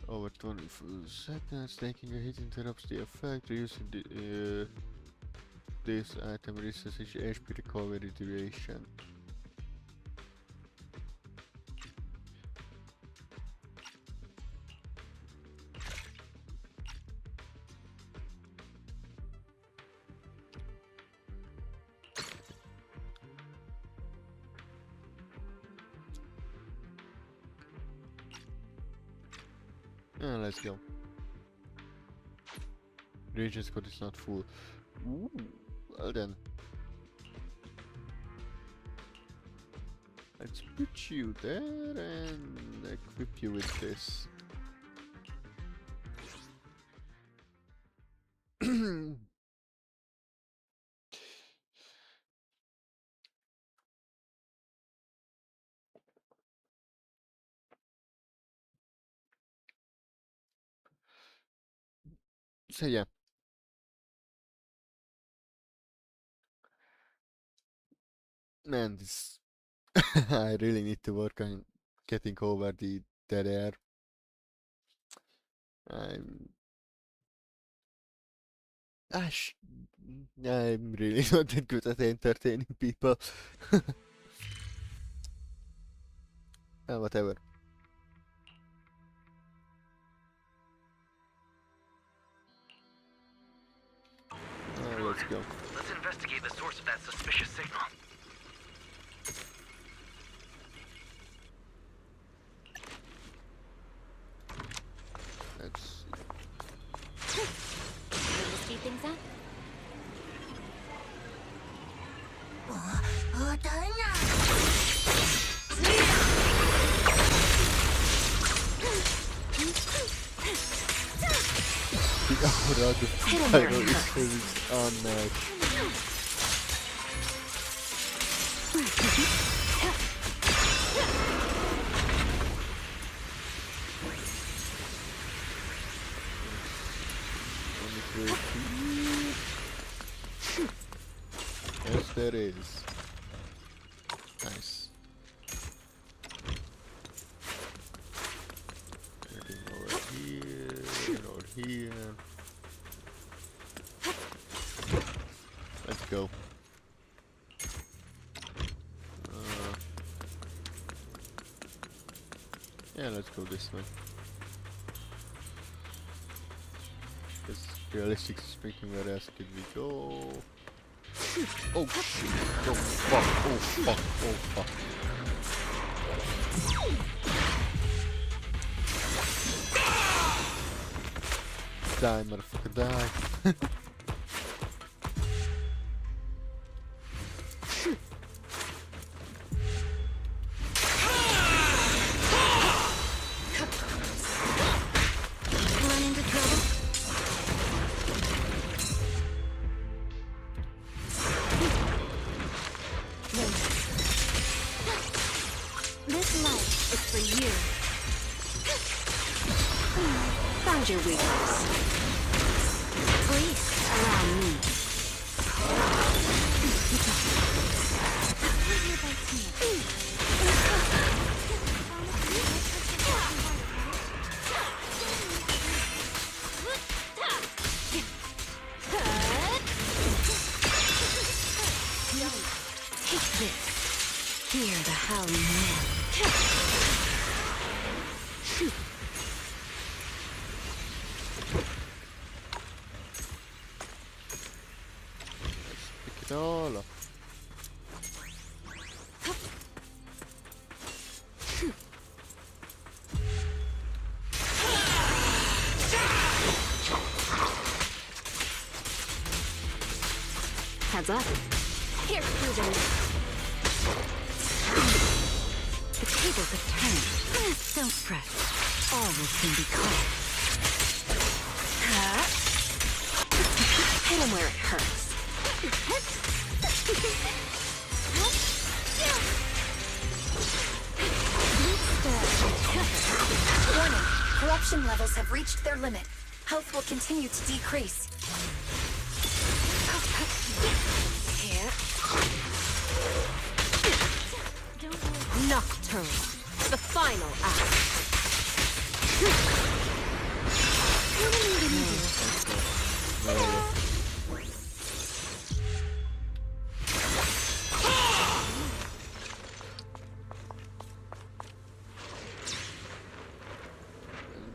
over 24 seconds. Taking a hit interrupts the effect. Reusing this item resets each HP recovery duration. Let's go. Region's code is not full. Ooh, well then. Let's put you there and equip you with this. So yeah. Man, this I really need to work on getting over the dead air. I'm I'm really not that good at entertaining people. Whatever. Let's go.
Let's investigate the source of that suspicious signal.
Let's see.
Will you speed things up?
The aura of the pyro is unmatched. Yes, there is. Nice. Getting over here. Let's go. Yeah, let's go this way. Because realistically speaking, where else could we go? Oh shit! Oh fuck! Oh fuck! Oh fuck! Die, motherfucker, die!
Run into trouble? This light is for you. Found your weakness. Please allow me. Take this. Hear the howling wind.
Pick it all up.
Heads up. Here's through the The tables have turned. Don't fret. All will soon be caught. Hit him where it hurts.
Perception levels have reached their limit. Health will continue to decrease.
Nocturne. The final act.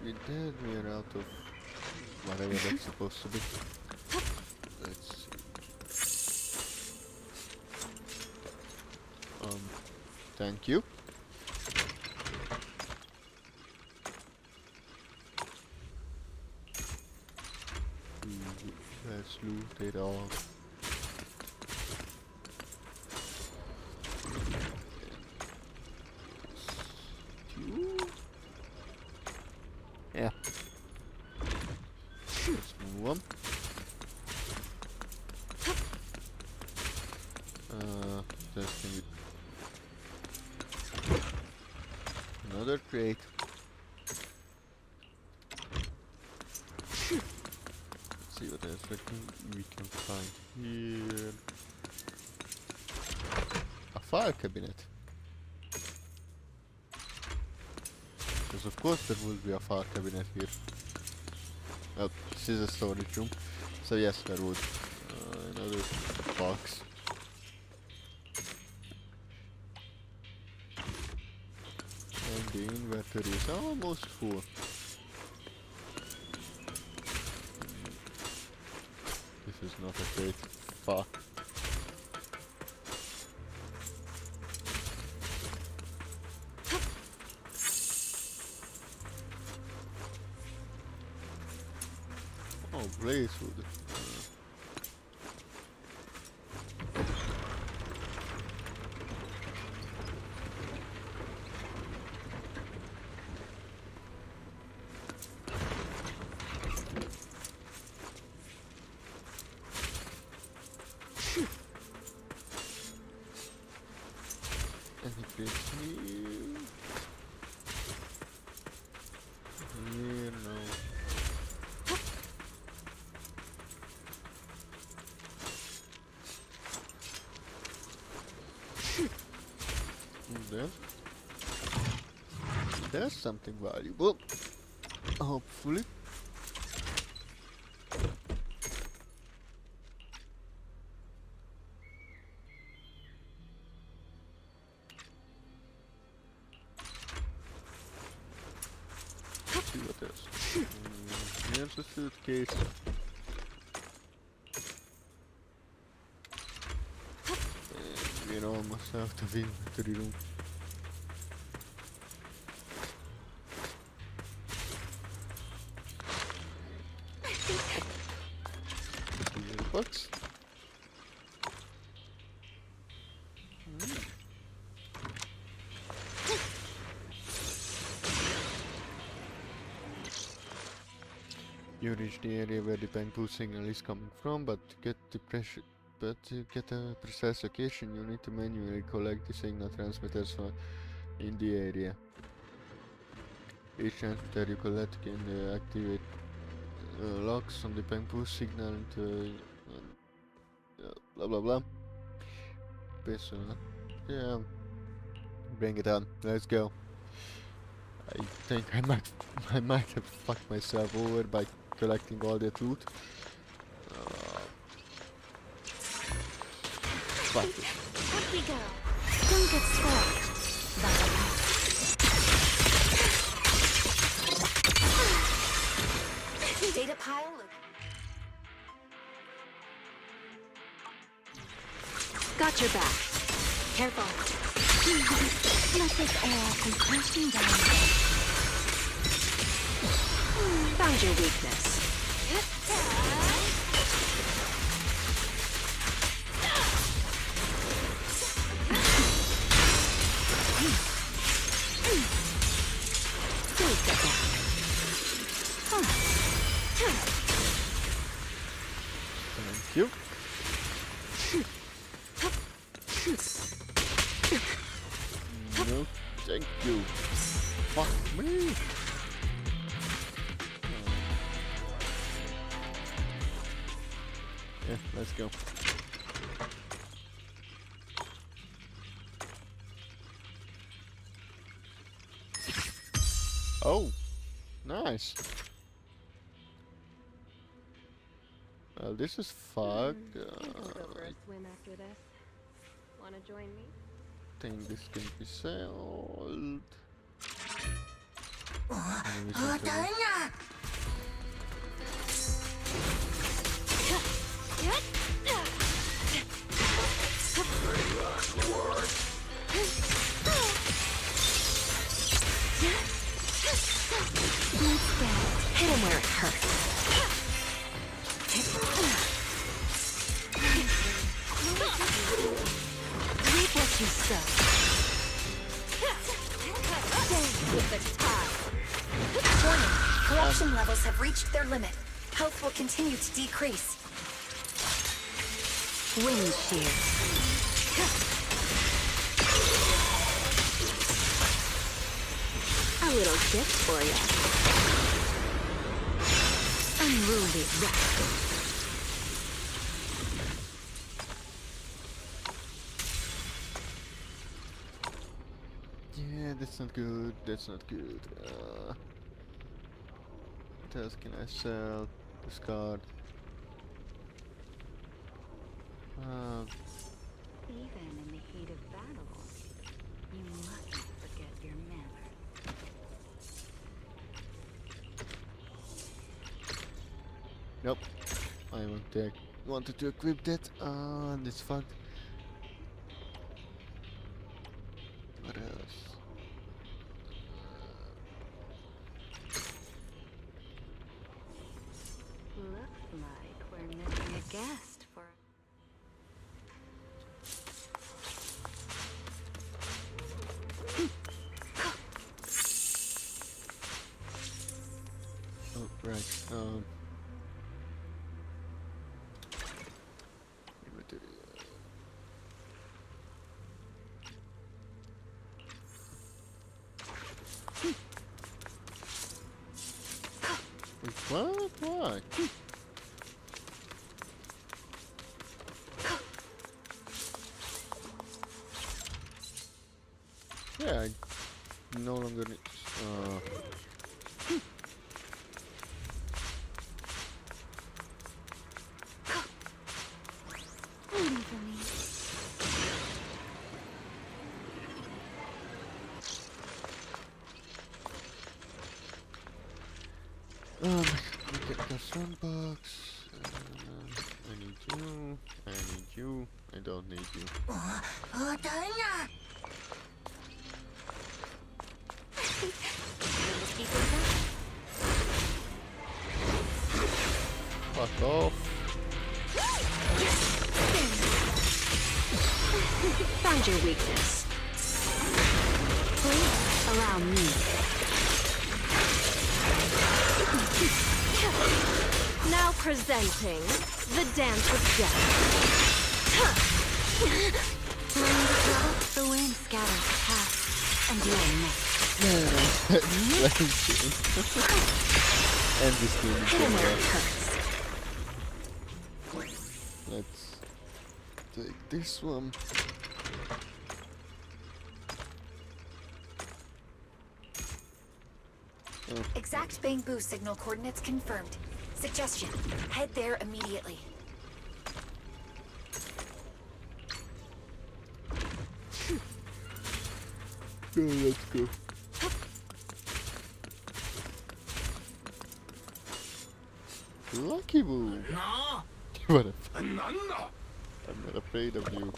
With that, we are out of whatever that's supposed to be. Let's see. Thank you. Let's loot it all. Yeah. Let's move on. Testing it. Another crate. Let's see what else we can find here. A file cabinet. Because of course there will be a file cabinet here. Well, this is a storage room, so yes, there would. Another box. And the inventory is almost full. This is not a great fuck. Oh, Blazewood. Anything here? Here, no. There. There's something valuable. Hopefully. Let's see what else. Here's a suitcase. And we're almost out of inventory room. Box. You reach the area where the bamboo signal is coming from, but to get a precise location, you need to manually collect the signal transmitters in the area. Each transmitter you collect can activate locks on the bamboo signal into blah blah blah. Personal. Yeah, bring it on. Let's go. I think I might have fucked myself over by collecting all that loot. Fuck it.
Up we go. Don't get spoiled. Data pile.
Got your back. Careful.
Let this air come crashing down.
Found your weakness.
Please get back.
Thank you. No, thank you. Fuck me. Yeah, let's go. Oh, nice. Well, this is fucked.
Think I'll go for a swim after this. Wanna join me?
Think this can be sold.
Hit him where it hurts. Reap what you sow.
Warning, corruption levels have reached their limit. Health will continue to decrease.
Wind shear. A little gift for you. Unruly rascal.
Yeah, that's not good. That's not good. What else can I sell? Discard.
Even in the heat of battle, you mustn't forget your manners.
Nope. I wanted to equip that. And it's fucked. What else?
Looks like we're missing a guest for.
Oh, right. Inventory. Wait, what? Why? Yeah, I no longer need.
Waiting for me.
Get this one box. I need you. I need you. I don't need you. Fuck off.
Found your weakness. Please allow me.
Now presenting the dance with death.
Learning to throw, the wind scatters the past, and you are next.
And this game is
Hit him where it
over.
hurts.
Let's take this one. Oh,
Exact Bangbu signal coordinates confirmed. Suggestion, head there immediately.
let's go. Lucky move. What a I'm not afraid of you.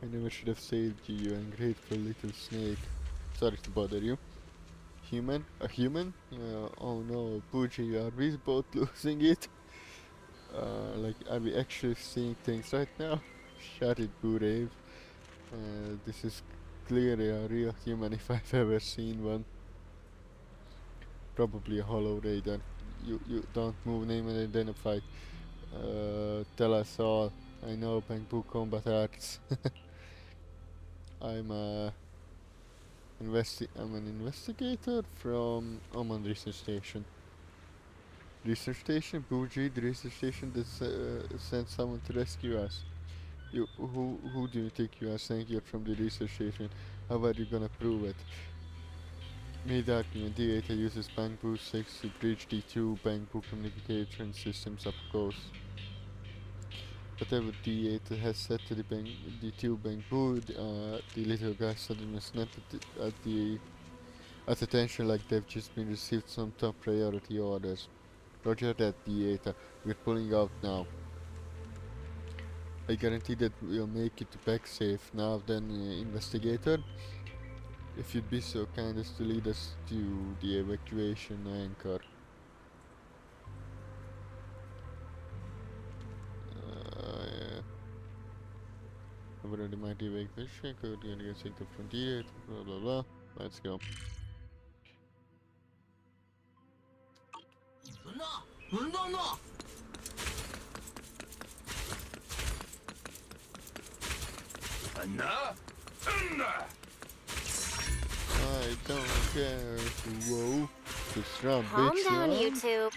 I never should have saved you, you ungrateful little snake. Sorry to bother you. Human? A human? Oh no, Pooji, are we both losing it? Like, are we actually seeing things right now? Shut it, Boo-Rave. This is clearly a real human if I've ever seen one. Probably a hollow radar. You don't move, name and identify. Tell us all. I know Bangbu combat arts. I'm I'm an investigator from Oman Research Station. Research Station? Bougie, the research station that sent someone to rescue us. Who do you think you are saying you're from the research station? How are you gonna prove it? Made argument, D8 uses Bangbu 6 to breach D2 Bangbu communication systems up close. Whatever D8 has said to the D2 Bangbu, the little guy suddenly snapped at attention like they've just been received some top priority orders. Roger that, D8, we're pulling out now. I guarantee that we'll make it back safe. Now then, investigator, if you'd be so kind as to lead us to the evacuation anchor. Yeah. Over the mighty evacuation anchor, the get signal from D8, blah blah blah. Let's go.
No!
I don't care. Whoa. Just run,
Calm
bitch.
down,
run.
you two.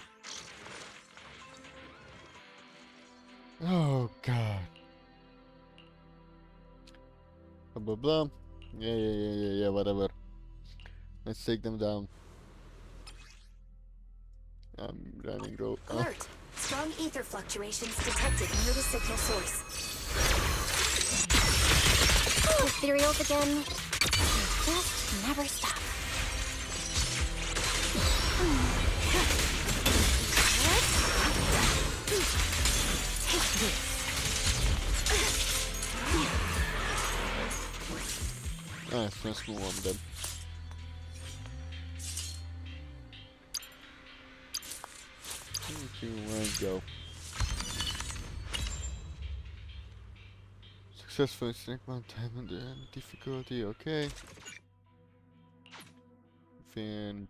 Oh god. Blah blah blah. Yeah, whatever. Let's take them down. I'm running low.
Alert! Strong ether fluctuations detected near the signal source.
Ethereals again. They just never stop. Take this.
Let's move on then. Three, two, one, go. Successfully select one time and then difficulty, okay. Then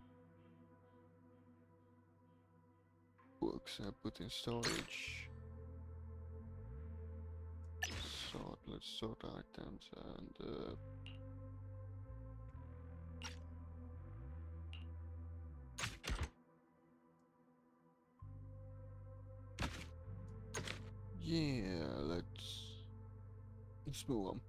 books I put in storage. Let's sort items and yeah, let's move on.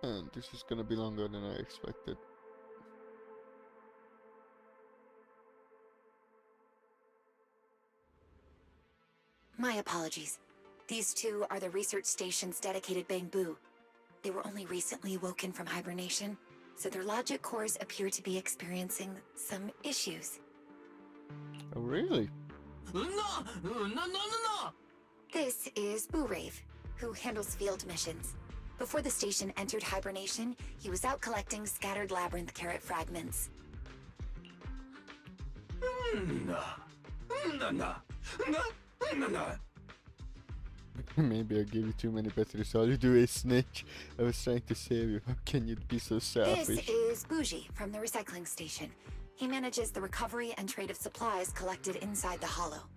And this is gonna be longer than I expected.
My apologies. These two are the research station's dedicated Bangbu. They were only recently woken from hibernation, so their logic cores appear to be experiencing some issues.
Oh, really?
No!
This is Burave, who handles field missions. Before the station entered hibernation, he was out collecting scattered labyrinth carrot fragments.
Maybe I gave you too many batteries. All you do is snitch. I was trying to save you. How can you be so selfish?
This is Bougie from the recycling station. He manages the recovery and trade of supplies collected inside the hollow.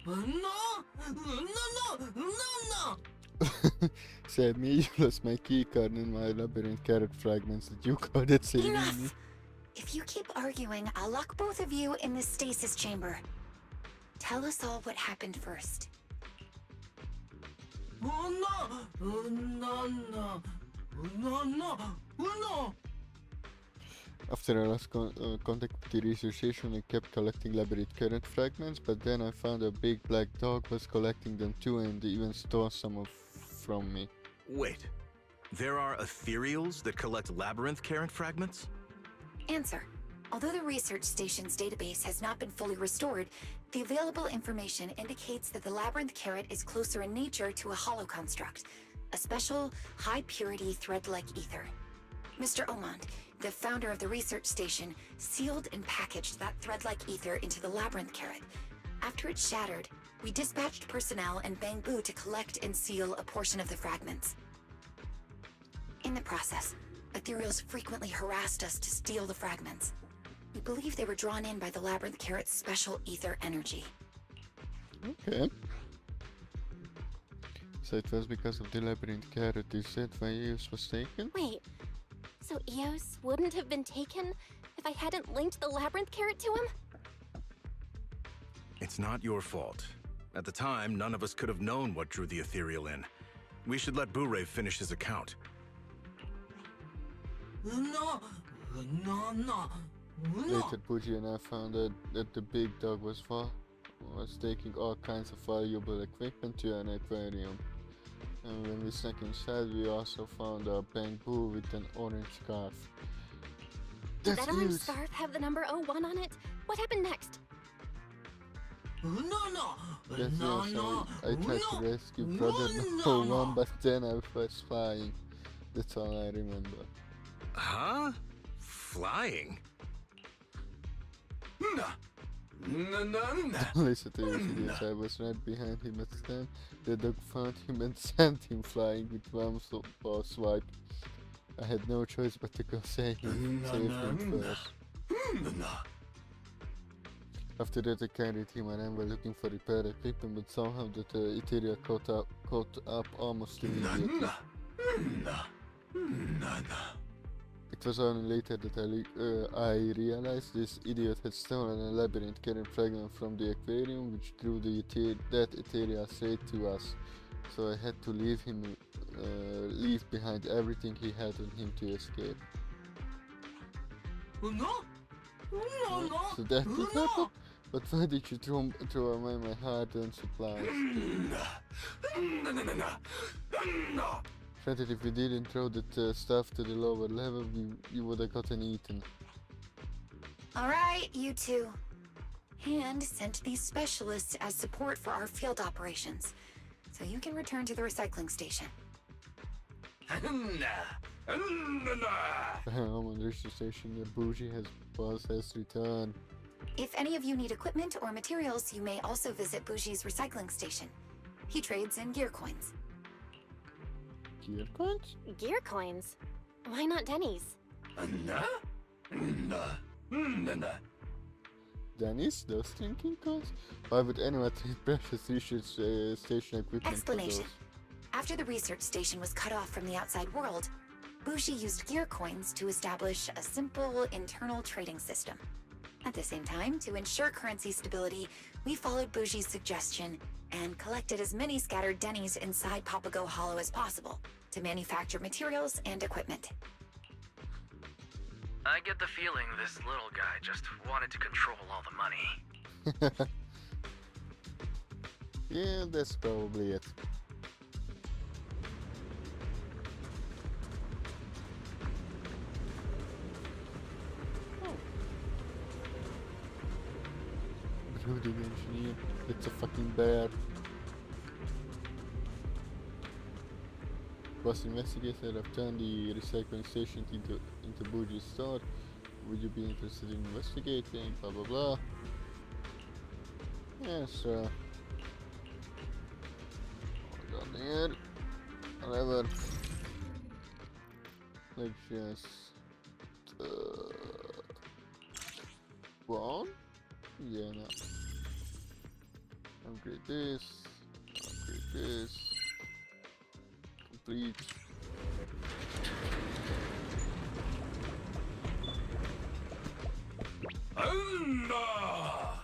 No!
Said me, you lost my keycard and my labyrinth carrot fragments that you called it saving me.
Enough! If you keep arguing, I'll lock both of you in the stasis chamber. Tell us all what happened first.
No!
After I lost contact with the research station, I kept collecting labyrinth current fragments, but then I found a big black dog was collecting them too and even stole some from me.
Wait. There are ethereals that collect labyrinth current fragments?
Answer. Although the research station's database has not been fully restored, the available information indicates that the labyrinth carrot is closer in nature to a hollow construct, a special, high-purity thread-like ether. Mr. Omand, the founder of the research station, sealed and packaged that thread-like ether into the labyrinth carrot. After it shattered, we dispatched personnel and Bangbu to collect and seal a portion of the fragments. In the process, ethereals frequently harassed us to steal the fragments. We believe they were drawn in by the labyrinth carrot's special ether energy.
Okay. So it was because of the labyrinth carrot. Is that why Eos was taken?
Wait, so Eos wouldn't have been taken if I hadn't linked the labyrinth carrot to him?
It's not your fault. At the time, none of us could have known what drew the ethereal in. We should let Bure finish his account.
No.
Later, Bougie and I found out that the big dog was taking all kinds of valuable equipment to an aquarium. And when we snuck inside, we also found a bamboo with an orange scarf.
Did
That's
that orange
huge.
scarf have the number 01 on it? What happened next?
Yes, I tried to rescue brother no one, but then I was flying. That's all I remember.
Huh? Flying?
Listen to his ideas. I was right behind him at stand. The dog found him and sent him flying with one paw swipe. I had no choice but to go save him first. After that, I carried him and were looking for repair equipment, but somehow the Ethereal caught up almost immediately. It was only later that I realized this idiot had stolen a labyrinth carrot fragment from the aquarium, which drew that Ethereal straight to us. So I had to leave behind everything he had on him to escape. So that did happen? But why did you throw away my hard-earned supplies? Granted, if we didn't throw that stuff to the lower level, you would have gotten eaten.
Alright, you two. Hand sent these specialists as support for our field operations, so you can return to the recycling station.
I'm on the research station. The Bougie boss has returned.
If any of you need equipment or materials, you may also visit Bougie's recycling station. He trades in gear coins.
Gear coins?
Gear coins? Why not Denny's?
Denny's? Those thinking coins? Why would anyone trade precious research station equipment
Explanation.
for those?
After the research station was cut off from the outside world, Bougie used gear coins to establish a simple internal trading system. At the same time, to ensure currency stability, we followed Bougie's suggestion and collected as many scattered Denny's inside Papago Hollow as possible to manufacture materials and equipment.
I get the feeling this little guy just wanted to control all the money.
Yeah, that's probably it. Brooding engineer, it's a fucking bear. Boss investigator, I've turned the recycling station into Bougie's store. Would you be interested in investigating? Blah blah blah. Yes, hold on here. Whatever. Let's just one. Yeah, no. Upgrade this. Upgrade this. Complete.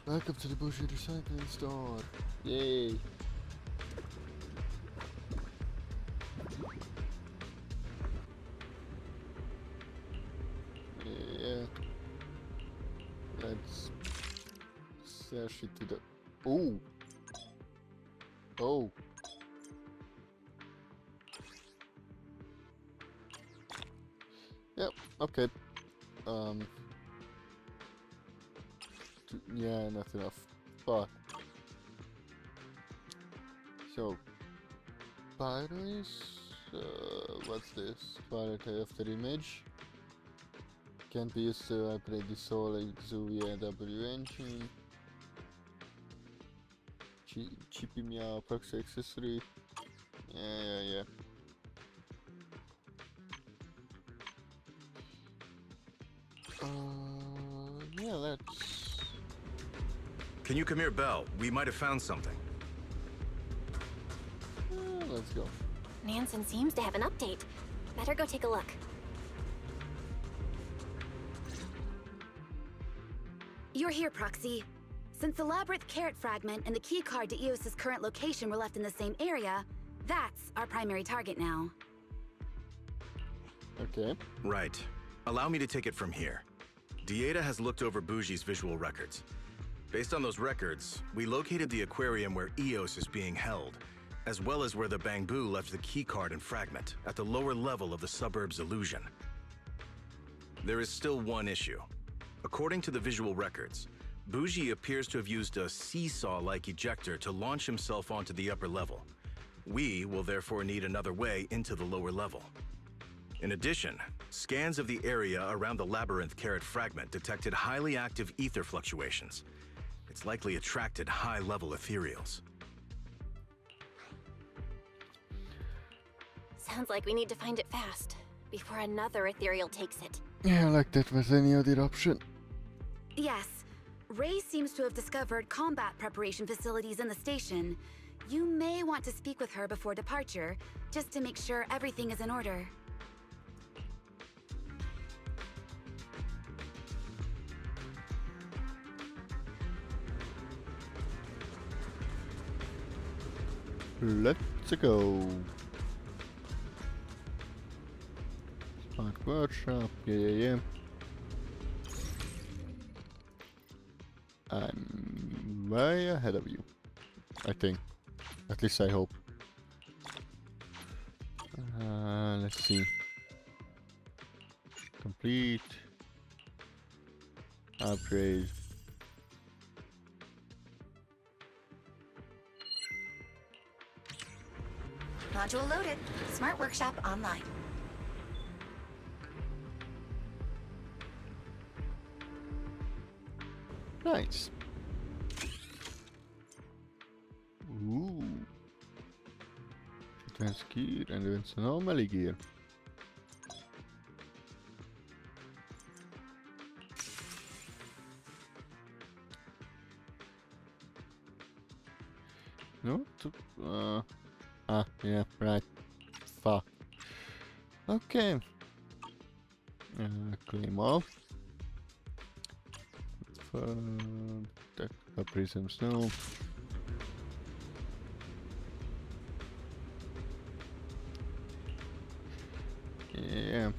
Welcome to the Bougie Recycling Store. Yay. Yeah. Let's sash it to the... Oh! Oh! Yep, okay. Yeah, not enough. Fuck. So, Pyros, what's this? Pirate after image. Can be used to upgrade the Soul Exuvia W engine. Chippy Meow proxy accessory. Yeah. Yeah, let's...
Can you come here, Belle? We might have found something.
let's go.
Nansen seems to have an update. Better go take a look.
You're here, Proxy. Since the Labyrinth Carrot Fragment and the keycard to Eos's current location were left in the same area, that's our primary target now.
Okay.
Right. Allow me to take it from here. Dieta has looked over Bougie's visual records. Based on those records, we located the aquarium where Eos is being held, as well as where the Bangbu left the keycard and fragment, at the lower level of the suburb's illusion. There is still one issue. According to the visual records, Bougie appears to have used a seesaw-like ejector to launch himself onto the upper level. We will therefore need another way into the lower level. In addition, scans of the area around the Labyrinth Carrot Fragment detected highly active ether fluctuations. It's likely attracted high-level ethereals.
Sounds like we need to find it fast, before another ethereal takes it.
Yeah, like that was any other option.
Yes. Ray seems to have discovered combat preparation facilities in the station. You may want to speak with her before departure, just to make sure everything is in order.
Let's go. Smart workshop, yeah. I'm way ahead of you, I think. At least I hope. Let's see. Complete. Upgrade.
Module loaded. Smart Workshop online.
Nice. Ooh. Advanced gear and advanced anomaly gear. No? Yeah, right. Fuck. Okay. Claim all. Technical prisms, no. Yeah.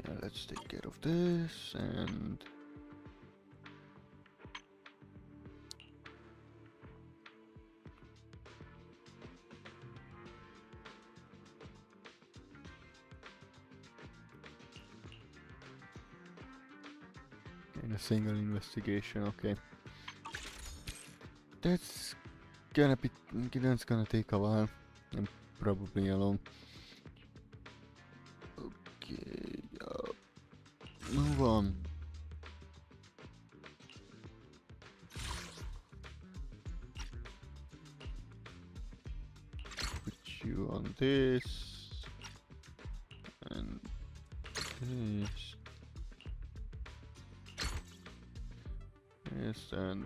Yeah, let's take care of this and in a single investigation, okay. That's gonna take a while and probably alone. Okay, move on. Put you on this and this. Yes, and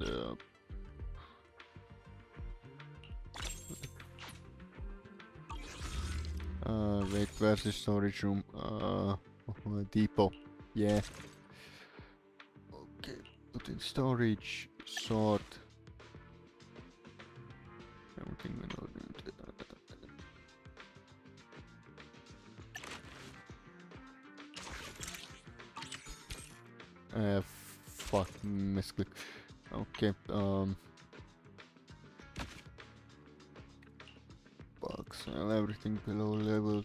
wait, where's the storage room? Depot. Yeah. Okay, put in storage, sort. Everything went on. Fuck, misclick. Okay, box and everything below level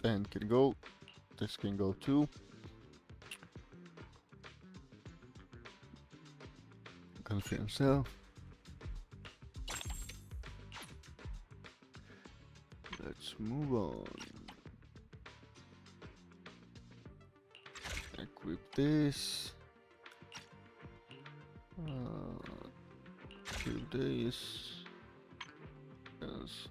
10 can go. This can go too. Confirm self. Let's move on. Equip this. 2 days. Yes.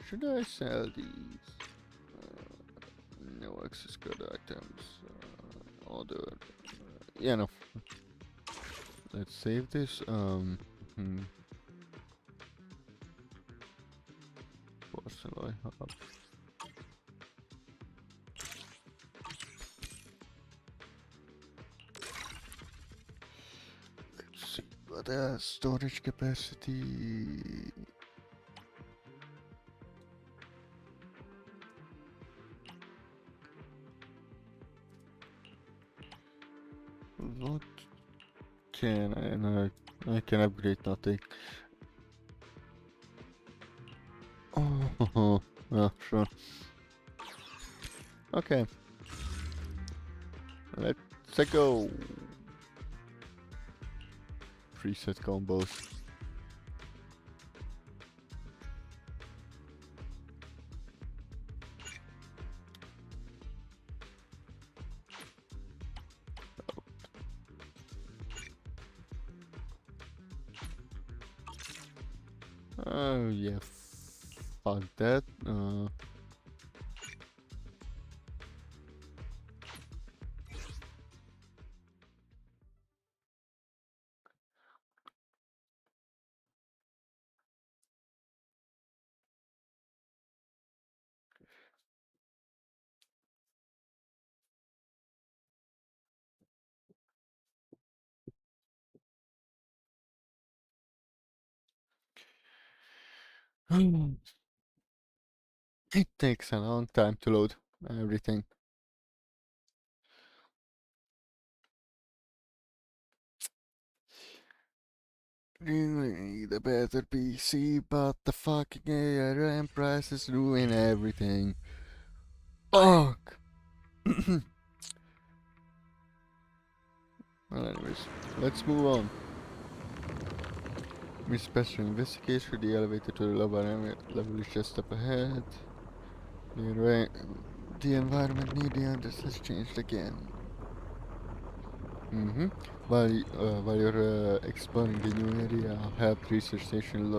Should I sell these? No access code items. Other. Yeah, no. Let's save this. Personal hub. Let's see what else. Storage capacity. What can I? No, I can upgrade nothing. Oh, yeah, sure. Okay. Let's go. 3 set combos. Oh yeah, fuck that. It takes a long time to load everything. Really need a better PC, but the fucking ARM prices ruin everything. Fuck! Well, anyways, let's move on. Miss Special Investigation, the elevator to the level is just up ahead. The environment near the others has changed again. While you're exploring the new area, help research station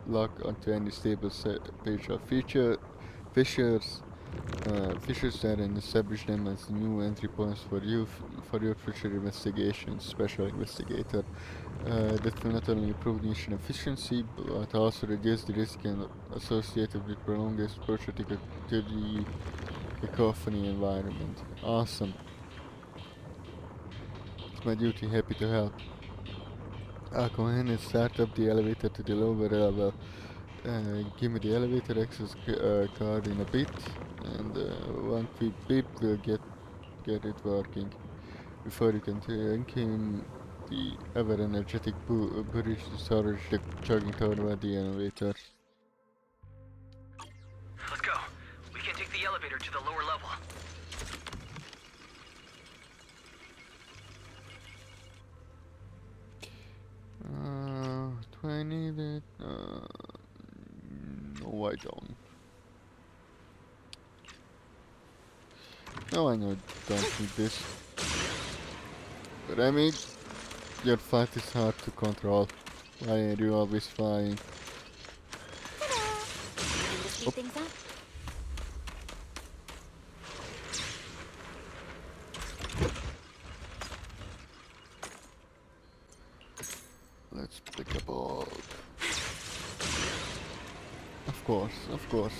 lock onto any stable spatial fissures there and establish them as new entry points for you for your future investigations, special investigator. That will not only improve mission efficiency but also reduce the risk associated with prolonged exposure to the cacophony environment. Awesome. It's my duty, happy to help. I'll go ahead and start up the elevator to the lower level. Give me the elevator access card in a bit, and one quick beep will get it working. Before you can thank him, the ever-energetic bridge storage the chugging toward the elevator.
Let's go. We can take the elevator to the lower level.
20 that, no I don't. No, I know don't need this. But I mean, your fight is hard to control. Why are you always flying?
Time to speed things up.
Let's pick up all. Of course.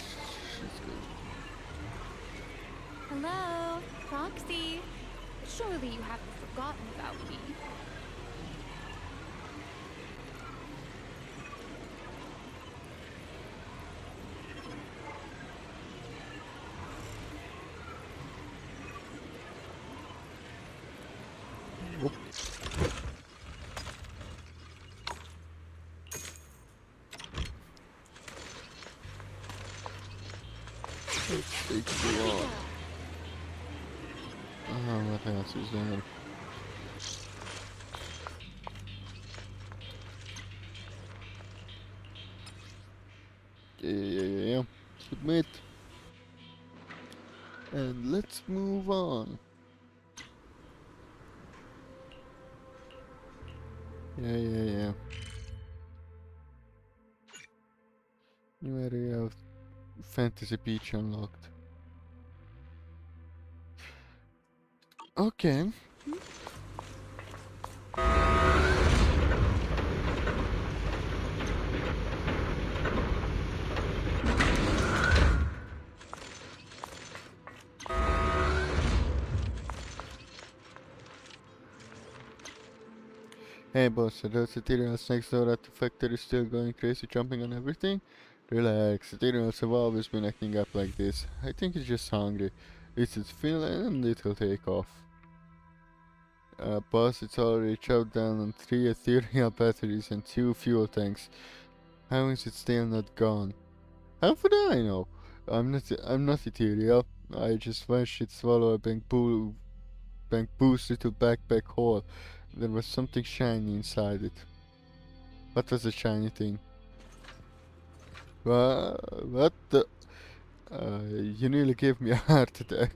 She's good.
Hello, Roxy. Surely you haven't forgotten about me.
Whoop. Let's take the wall. What else is there? Yeah. Submit. And let's move on. Yeah. New area of Fantasy Beach unlocked. Okay. Hey boss, are those Ethereals next door at the factory still going crazy, jumping on everything? Relax, Ethereals have always been acting up like this. I think it's just hungry. It's its fill and it'll take off. Boss, it's already chopped down on 3 ethereal batteries and 2 fuel tanks. How is it still not gone? How would I know? I'm not ethereal. I just watched it swallow a bank boost little backpack hole. There was something shiny inside it. What was the shiny thing? What the? You nearly gave me a heart attack.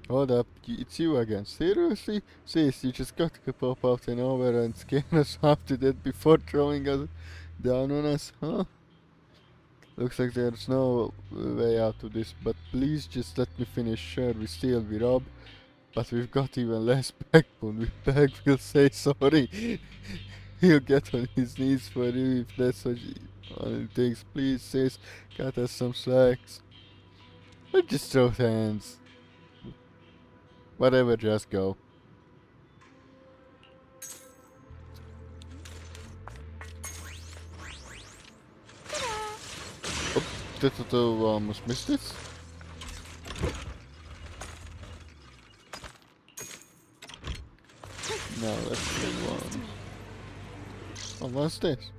Hold up, it's you again. Seriously? Sis, you just got to pop out of nowhere and scare us half to death before throwing us down on us, huh? Looks like there's no way out of this, but please just let me finish. Sure, we steal, we rob, but we've got even less backbone. We beg, we'll say sorry. He'll get on his knees for you if that's what it takes. Please, sis, cut us some slacks. Or just throw hands. Whatever, just go. Oh, that almost missed it. No, that's the one. Oh, what's this?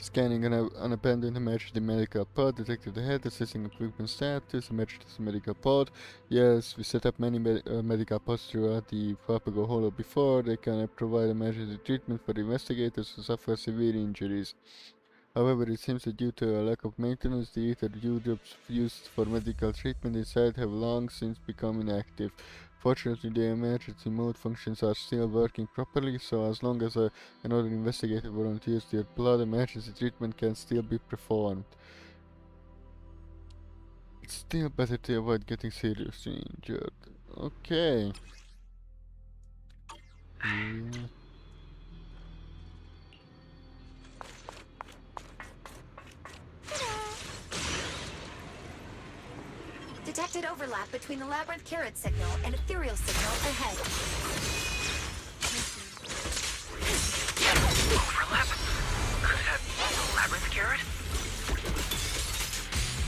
Scanning an abandoned emergency medical pod, detected the head, assessing equipment status, emergency medical pod. Yes, we set up many medical pods throughout the Papago Hollow before. They can provide emergency treatment for investigators who suffer severe injuries. However, it seems that due to a lack of maintenance, the ether tubes used for medical treatment inside have long since become inactive. Fortunately, the emergency mode functions are still working properly, so as long as another investigator volunteers their blood, emergency treatment can still be performed. It's still better to avoid getting seriously injured. Okay. Yeah.
Detected overlap between the labyrinth carrot signal and ethereal signal ahead.
Overlap? Could it have labyrinth carrot?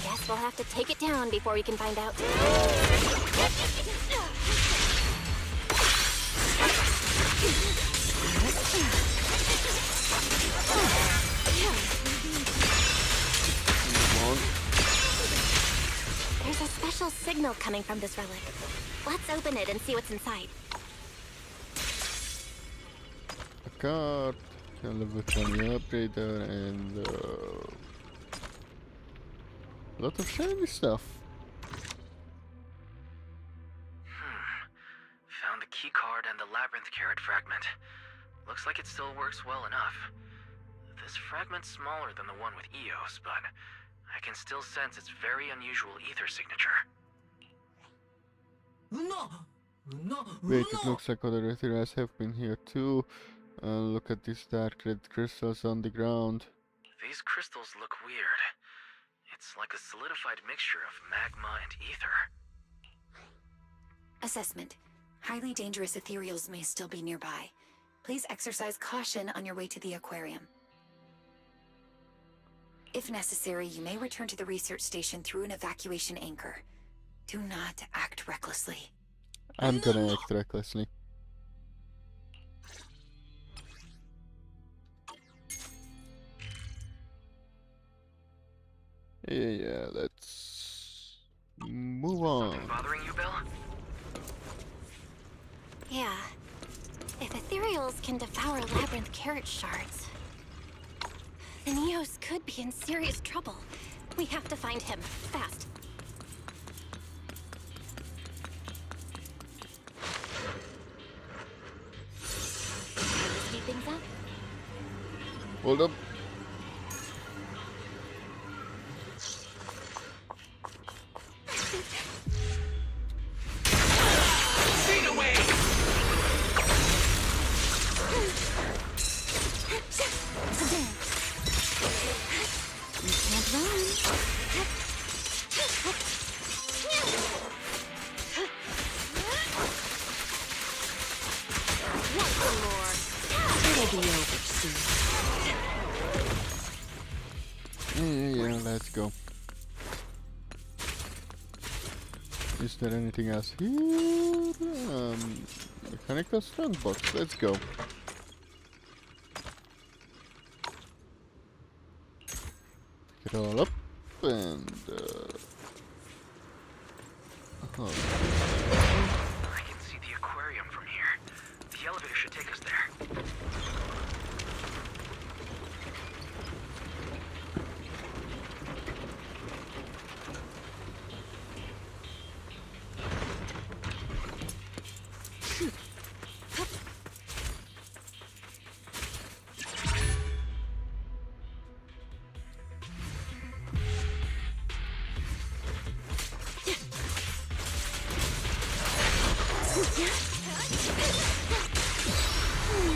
Guess we'll have to take it down before we can find out. There's a special signal coming from this relic. Let's open it and see what's inside.
A card, a level 20 upgrader, and a lot of shiny stuff.
Found the key card and the labyrinth carrot fragment. Looks like it still works well enough. This fragment's smaller than the one with Eos, but I can still sense its very unusual ether signature.
Wait, it looks like other ethereals have been here too. Look at these dark red crystals on the ground.
These crystals look weird. It's like a solidified mixture of magma and ether.
Assessment. Highly dangerous ethereals may still be nearby. Please exercise caution on your way to the aquarium. If necessary, you may return to the research station through an evacuation anchor. Do not act recklessly.
I'm gonna act recklessly. Yeah, let's move on.
Something bothering you, Bill?
Yeah. If ethereals can devour labyrinth carrot shards, then Eos could be in serious trouble. We have to find him, fast. Speed things up?
Hold up.
It'll be over soon.
Yeah, let's go. Is there anything else here? Mechanical strongbox, let's go. Pick it all up and oh.
I can see the aquarium from here. The elevator should take us there.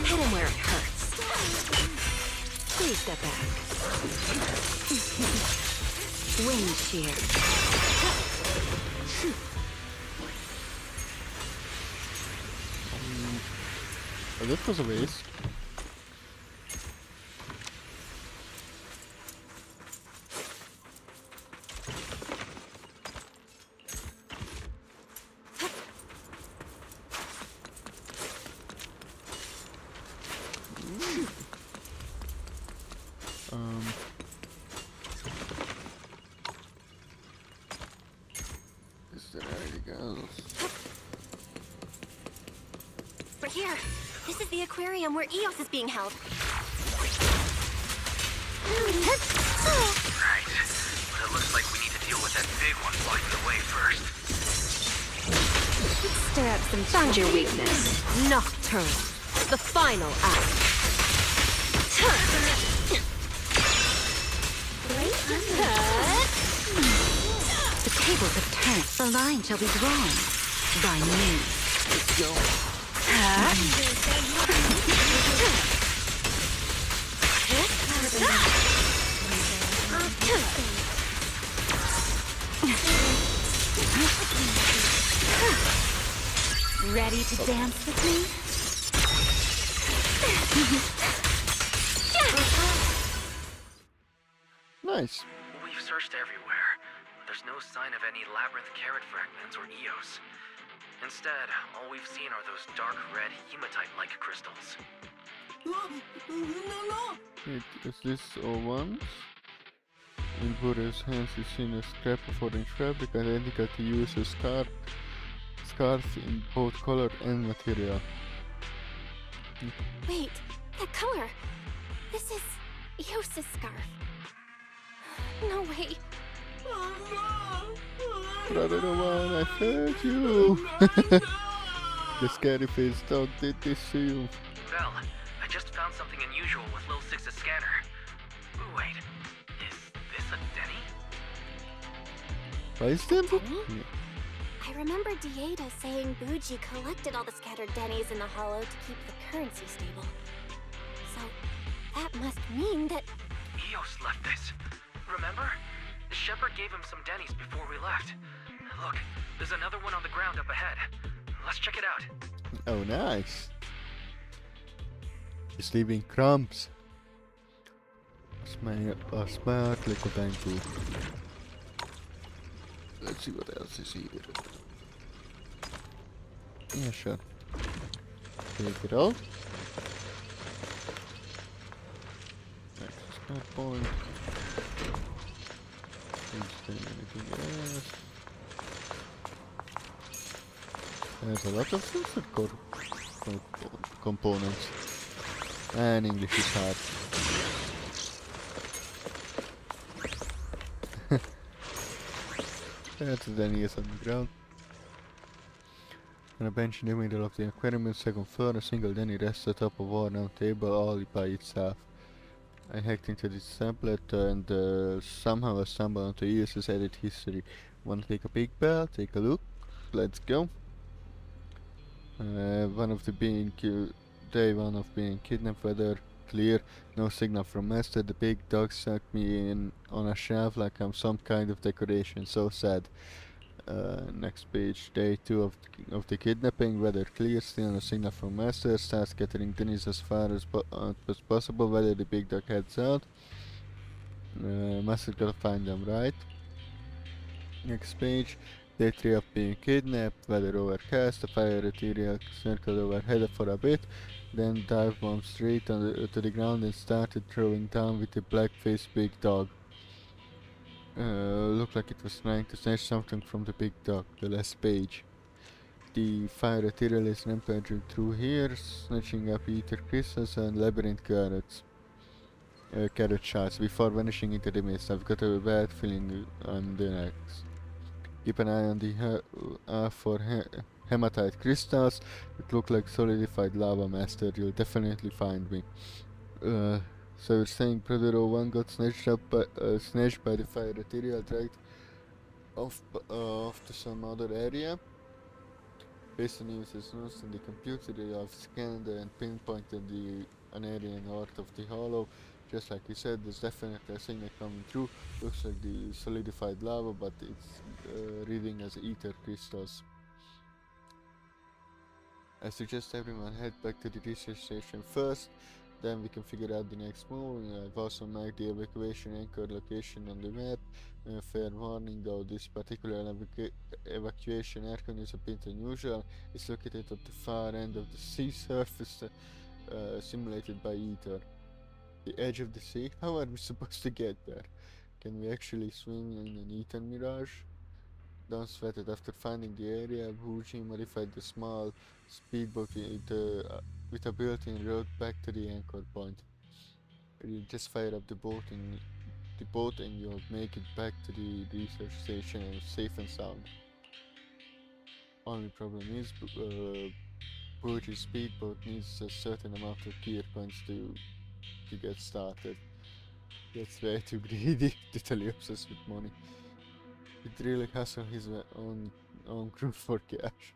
Hit him where it hurts. Please step back. Wind shear.
Oh, that was a waste. Is there anything else?
We're here. This is the aquarium where Eos is being held.
Right. But it looks like we need to deal with that big one blocking the way first.
Stir up some. Found your weakness. Nocturnal. The final act. The tables have turned. The line shall be drawn by me.
Let's go.
Ready to dance with me?
Nice.
We've searched everywhere. There's no sign of any labyrinth carrot fragments or Eos. Instead, all we've seen are those dark red hematite-like crystals.
Wait, is this all ones? In Buddha's hands is seen a scrap of orange fabric identical to Joyous' scarf in both color and material.
Wait, that color. This is Eos's scarf. No way.
Brother One, I failed you! The scary face dog did this to you.
Belle, I just found something unusual with Lil Six's scanner. Wait, is this a Denny?
Why is that?
Denny? I remember Dieta saying Bougie collected all the scattered Dennies in the hollow to keep the currency stable. So, that must mean that...
Eos left this. Remember? The shepherd gave him some Dennies before we left. Look, there's another one on the ground up ahead. Let's check it out.
Oh, nice. He's leaving crumbs. A smart little banku. Let's see what else is here. Yeah, sure. Take it all. Access card point. Is there anything else? There's a lot of sensor components. And English is hard. That's Danny is on the ground. On a bench in the middle of the aquarium, second floor, a single Danny rests atop a worn-out table all by itself. I hacked into this template and somehow stumbled onto Joyous' edit history. Wanna take a peek, Belle? Take a look. Let's go. Day one of being kidnapped, weather clear, no signal from master. The big dog sucked me in on a shelf like I'm some kind of decoration. So sad. Next page. Day 2 of the kidnapping. Weather clear. Still no signal from Master. Start scattering Dennis as far as possible. Whether the big dog heads out. Master gotta find them, right? Next page. Day 3 of being kidnapped. Weather overcast. The fire arterial circled overhead for a bit. Then dive bombed straight to the ground and started throwing down with a black-faced big dog. Looked like it was trying to snatch something from the big dog. The last page. The fire arterial is rampaging through here, snatching up ether crystals and labyrinth carrots. Carrot shots before vanishing into the mist. I've got a bad feeling I'm the next. Keep an eye on the for hematite crystals. It look like solidified lava, Master. You'll definitely find me. So you're saying Brother 01 got snatched by the fire arterial, dragged off to some other area? Based on Eva's notes in the computer, they have scanned and pinpointed an area north of the hollow. Just like you said, there's definitely a signal coming through. Looks like the solidified lava, but it's reading as ether crystals. I suggest everyone head back to the research station first, then we can figure out the next move. I've also marked the evacuation anchor location on the map. Fair warning though, this particular evacuation icon is a bit unusual. It's located at the far end of the sea surface, simulated by ether. The edge of the sea? How are we supposed to get there? Can we actually swing in an ether mirage? Don't sweat it. After finding the area, Wuji modified the small speedboat with a built-in road back to the anchor point. You just fire up the boat and you'll make it back to the research station and safe and sound. Only problem is, Wuji's speedboat needs a certain amount of gear coins to get started. That's way too greedy, totally obsessed with money. He'd really hustle his own crew for cash.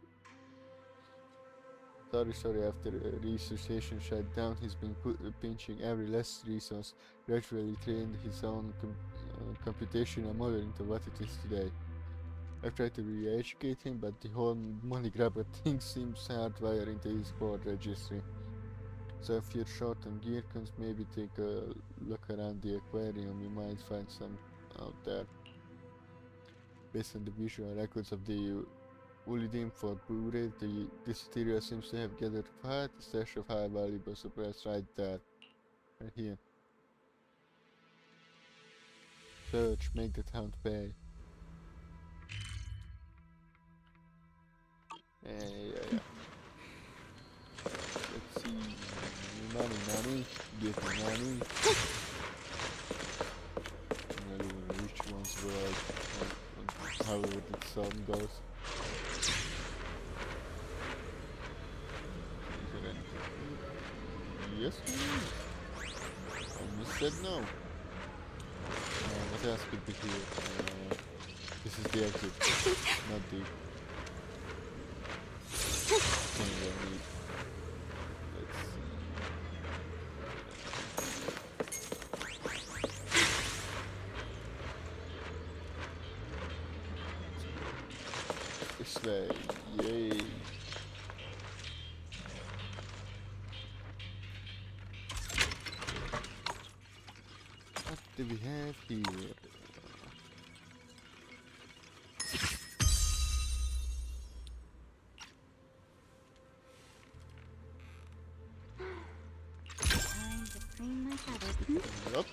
Sorry, after research station shut down, he's been pinching every last resource, gradually trained his own computational model into what it is today. I've tried to re-educate him, but the whole money grabber thing seems hardwired into his board registry. So if you're short on gear coins, maybe take a look around the aquarium, you might find some out there. Based on the visual records of the Ulidim for Bure, this area seems to have gathered quite a stash of high valuable supplies right there. Right here. Search, make the town pay. Yeah. Let's see. Money. Get the money. Which ones were however the song goes. Yes? I said no. What else could be here? This is the exit, not the thing I need. Let's see. This way, yay. What do we have here? Yep.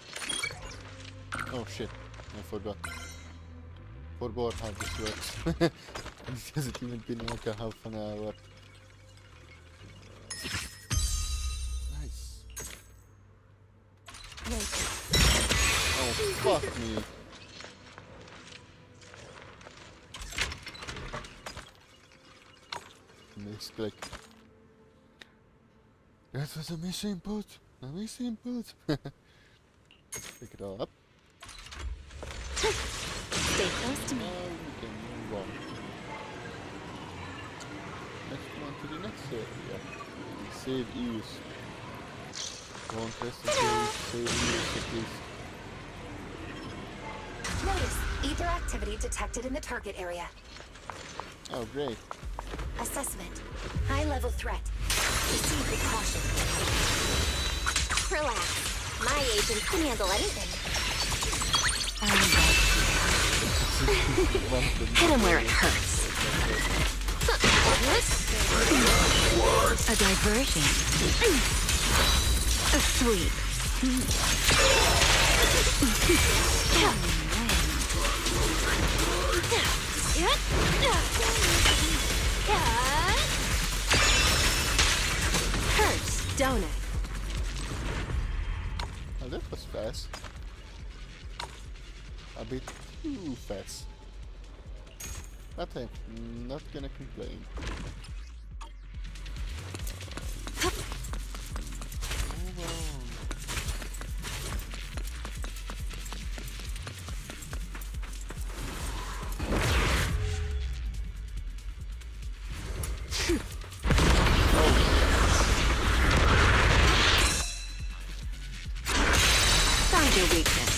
Oh shit, I forgot. Forgot how this works. It hasn't even been like a half an hour. Nice. Oh fuck me. Misclick. That was a misinput. A misinput. Pick it all up.
Stay close to me.
We can move on. Let's go on to the next area. Save Eos. Won't rest until we save Eos at least.
Notice ether activity detected in the target area.
Oh, great.
Assessment. High-level threat. Proceed with caution.
Relax. My agents can handle anything.
Hit him where it hurts. A diversion. A sweep.
Hurts, don't it?
Oh, that was fast. A bit too fast. But I'm not gonna complain. Move on.
Find your weakness.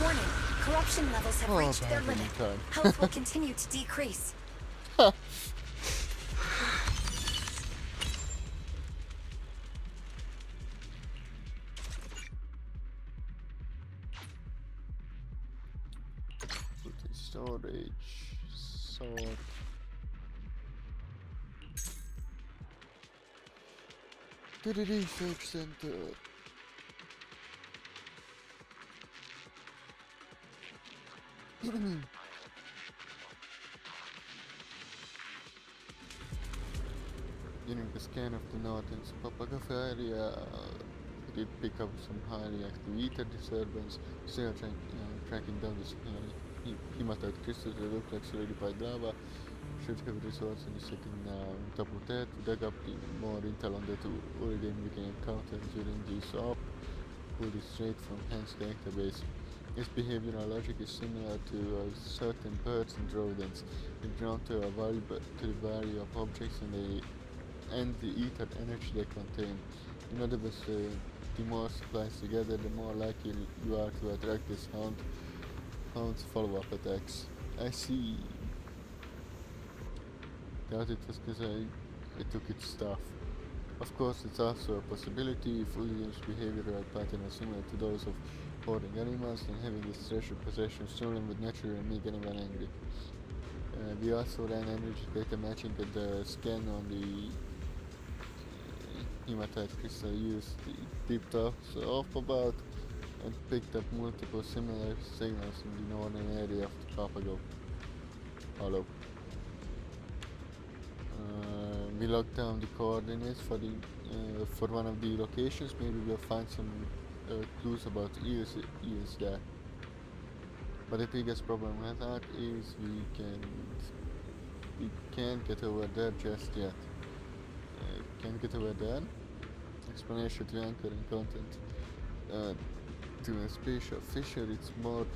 Warning. Corruption levels have
Oh,
reached their
bad
limit.
time.
Health will continue to decrease.
Put in storage. Sort. To the research center. During the scan of the northern Papagaf area, did pick up some highly active ether disturbance. Still tracking down this hematite crystals that look like solidified lava. Should have results in a second now. On top of that, we dug up more intel on that origin we can encounter during this op. Pulled it straight from Hans database. Its behavioral logic is similar to certain birds and rodents. They're drawn to the value of objects and the ether energy they contain. In other words, the more supplies together, the more likely you are to attract this hound's follow-up attacks. I see. Thought it was because I took its stuff. Of course, it's also a possibility if William's behavioral pattern is similar to those of hoarding animals, and having his treasured possessions stolen would naturally make anyone angry. We also ran energy data matching at the scan on the hematite crystal used deep tops off about and picked up multiple similar signals in the northern area of the Papago Hollow. We locked down the coordinates for one of the locations. Maybe we'll find some clues about eels there. But the biggest problem with that is we can't get over there just yet. Can't get over there. Explanation to anchoring content to a spatial fissure. It's more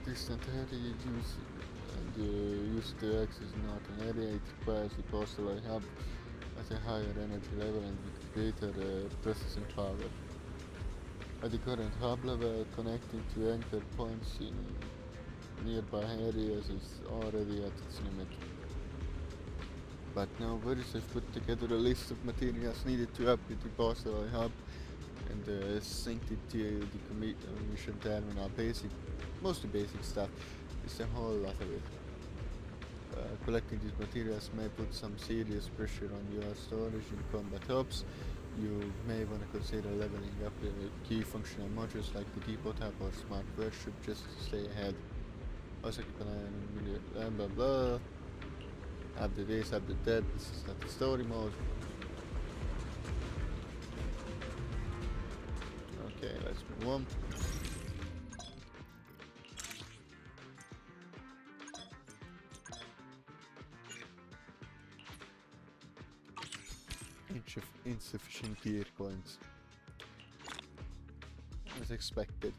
distant area used to access northern area. It requires the postal hub at a higher energy level and with greater processing power. At the current hub level, connecting to anchor points in nearby areas is already at its limit. But now Boris has put together a list of materials needed to upgrade the postal hub and synced it to the commission terminal. Mostly basic stuff. It's a whole lot of it. Collecting these materials may put some serious pressure on your storage in combat hubs. You may want to consider leveling up the key functional modules like the depot tab or smart workshop just to stay ahead. Also keep an eye on blah blah blah. Update this, update that. This is not the story mode. Okay, let's move on. Insufficient gear coins. As expected.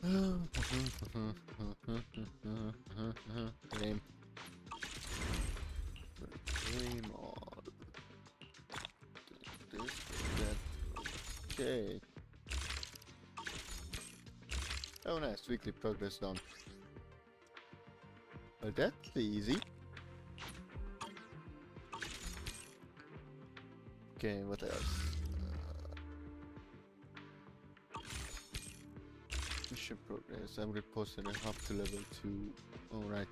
Game. Game on. This, that. Okay. Oh nice, weekly progress done. Well, that's easy. Okay, what else? Mission progress. I will post it up to level 2. Alright.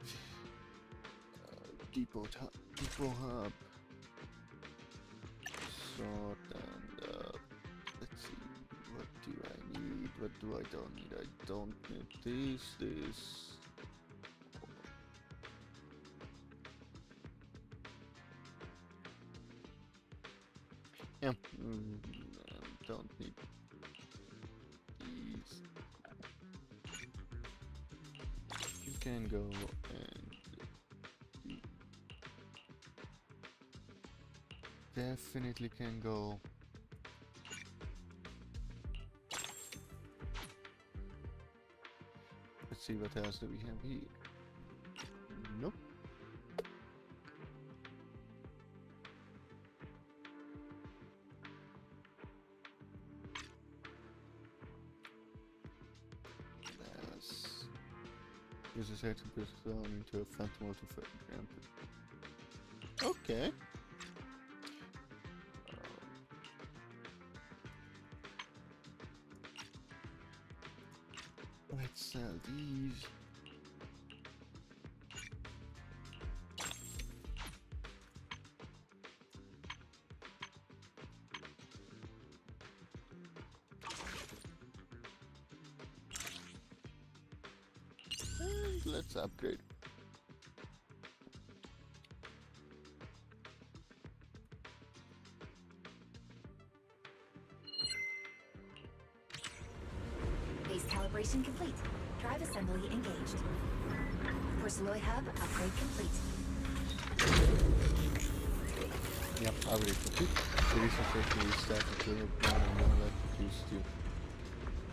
Depot hub. Sort and let's see. What do I need? What do I don't need? I don't need this. Yeah, don't need these. You can go and definitely can go. Let's see what else do we have here. Nope. Use a certain person into a phantom ramp. Okay. Let's sell these. And let's upgrade.
Base calibration complete. Drive assembly engaged. Porceloy hub upgrade complete.
Yep, upgrade complete. The research station is starting to look more and more like it used to.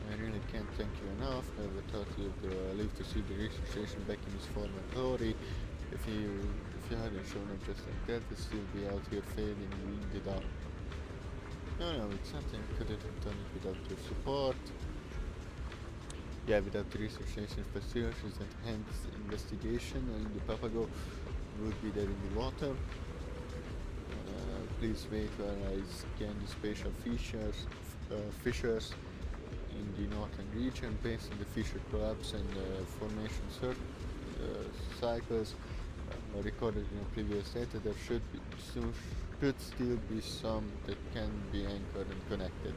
I really can't thank you enough. Never thought you'd live to see the research station back in its former glory. If you hadn't shown up just like that, we'd still be out here failing in the dark. No, it's something I couldn't have done it without your support. Yeah, without the research station facilities and hence investigation, and the Papago would be dead in the water. Please wait while I scan the spatial fissures in the northern region based on the fissure collapse and formation cycles recorded in previous data. There should still be some that can be anchored and connected.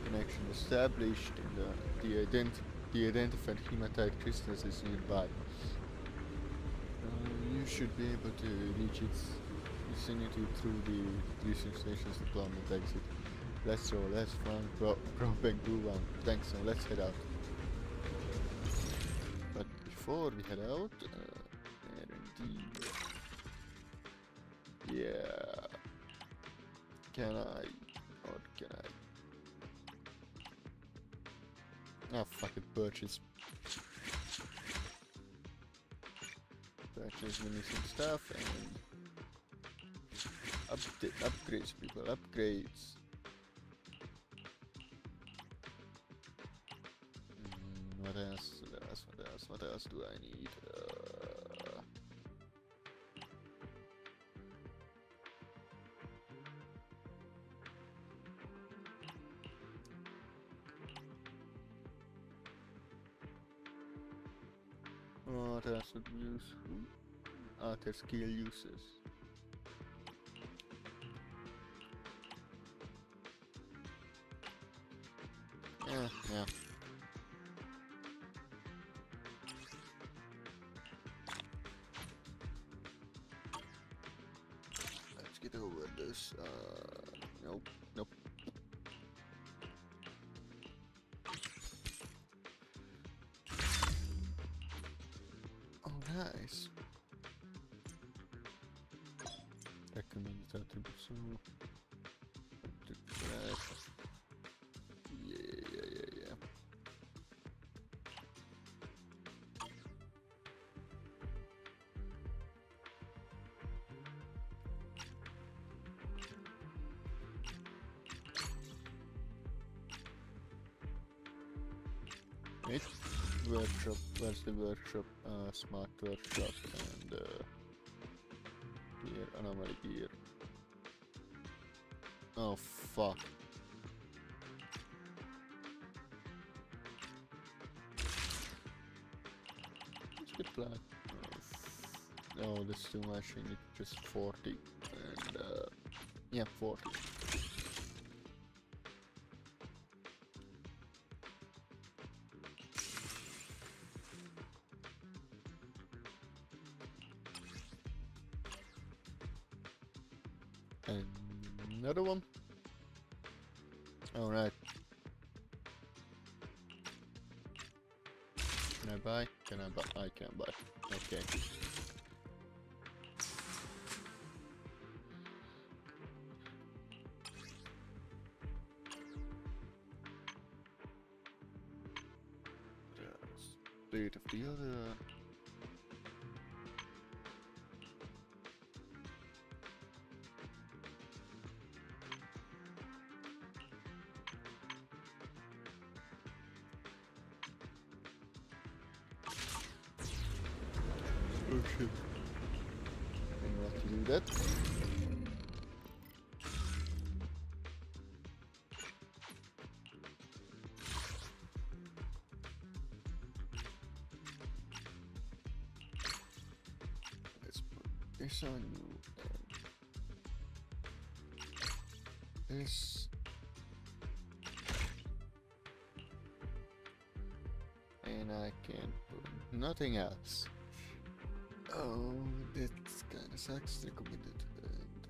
Connection established, and the identified hematite crystals is nearby. You should be able to reach its vicinity through the research station's deployment exit. Let's roll, let's find Brokeback Blue One. Thanks, now let's head out. But before we head out, yeah. Can I? Or can I? Ah, fuck it, purchase. Purchase the missing stuff and upgrades, people, upgrades. What else do I need? What else would we use? Other skill uses. Yeah. Let's get over this. Nope. Oh, nice. Recommended attributes. Yeah. Wait, workshop, where's the workshop? Smart workshop and gear, anomaly gear. Oh fuck. Let's get black. No, that's too much, I need just 40 and yeah, 40. And another one. Alright. Can I buy? Can I buy? I can buy. Okay. State of the other. Okay. And what to do that? Let's put this on you and this. And I can put nothing else. Oh, that kinda sucks. Recommended. And,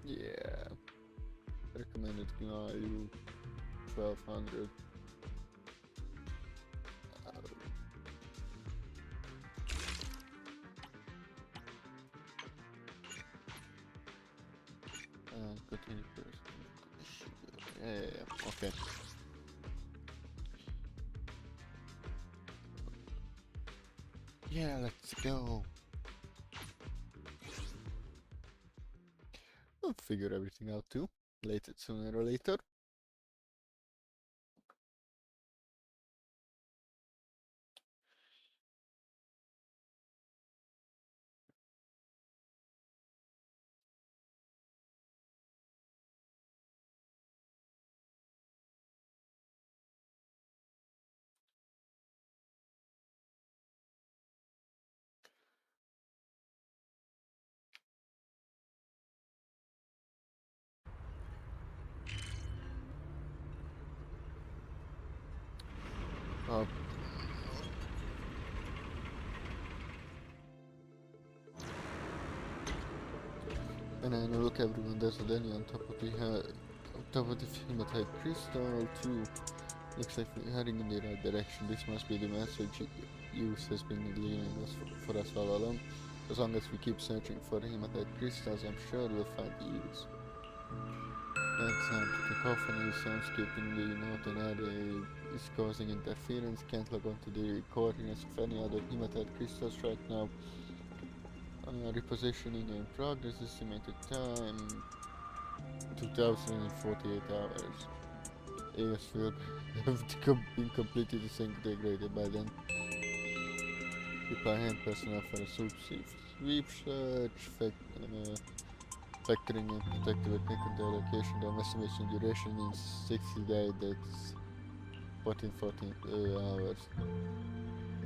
yeah. Recommended value 1200. Continue first. Yeah, okay. Yeah, let's go. We'll figure everything out too. Later, sooner or later. Oh. And I know, look everyone, there's a Lenny on top of the hematite crystal too. Looks like we're heading in the right direction. This must be the message Joyous has been leading us for us all along. As long as we keep searching for the hematite crystals, I'm sure we'll find the Joyous. That sound, the cacophony sounds keeping the northern area is causing interference. Can't log on to the coordinates of any other hematite crystals right now. Repositioning in progress, estimated time 2048 hours. AS will have been completely disintegrated by then. Prepare hand personnel for a sweep search, factoring in protective equipment allocation. The estimation duration means 60 days, that's 14 hours.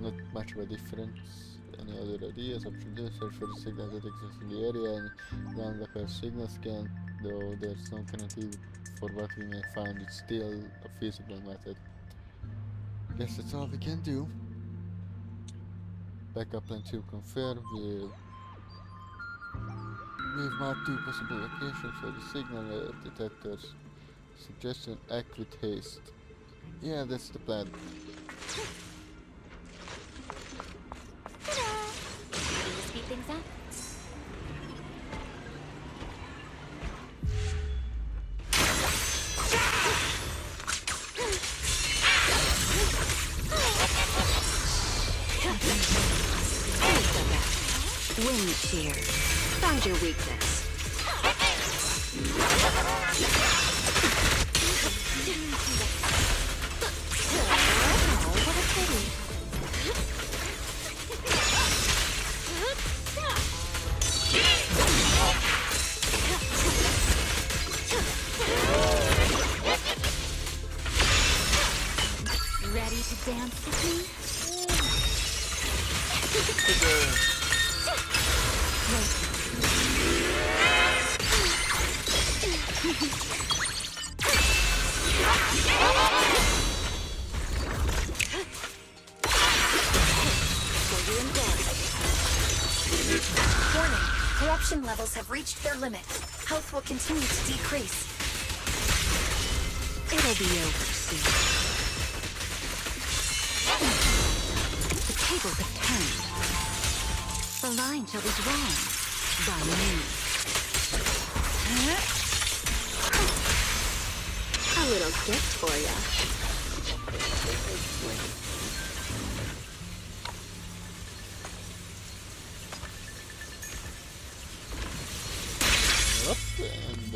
Not much of a difference. Any other ideas? Option 2, search for the signal that exists in the area and run like a signal scan, though there's no guarantee for what we may find. It's still a feasible method. Guess that's all we can do. Backup plan 2 confirmed. We've marked 2 possible locations for the signal detectors. Suggestion, act with haste. Yeah, that's the plan.
Speed things up.
Wind shear. Found your weakness.
reached their limit. Health will continue to decrease.
It'll be over soon. The tables have turned. The line shall be drawn by me.
A little gift for ya.
Up and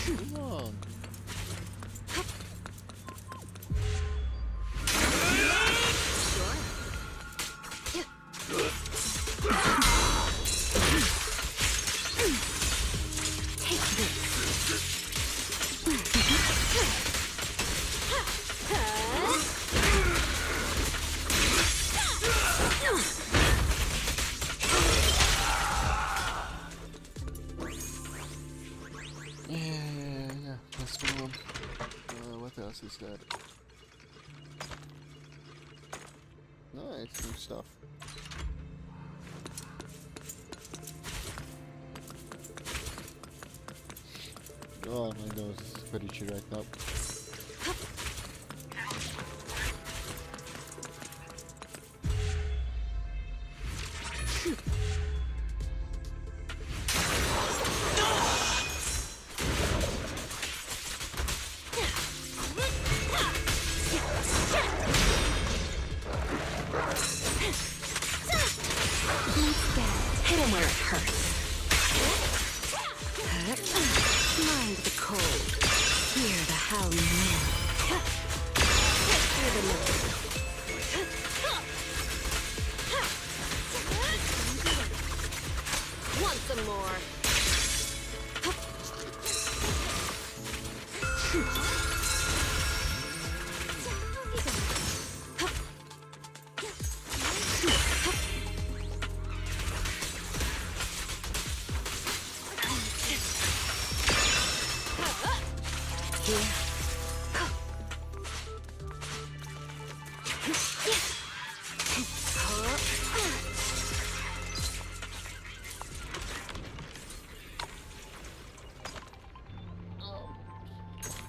come on. Yeah, let's move on. What else is that? Nice, new stuff. Oh, my nose is pretty itchy right now.
Hit him where it hurts. Mind the cold. Hear the howling wind. Through the night.
Want some more?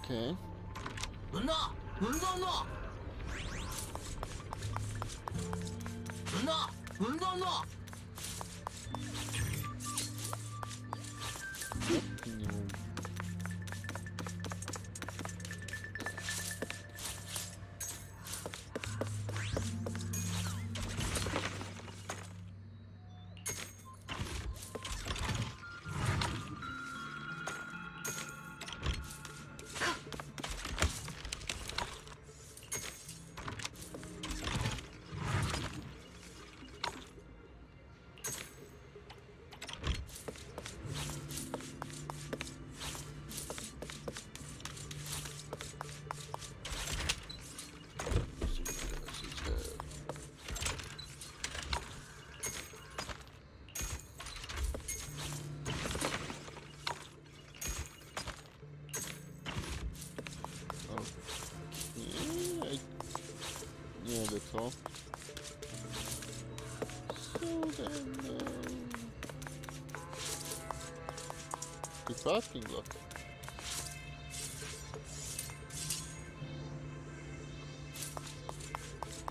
Okay. Yeah, that's all. So then, the parking lot.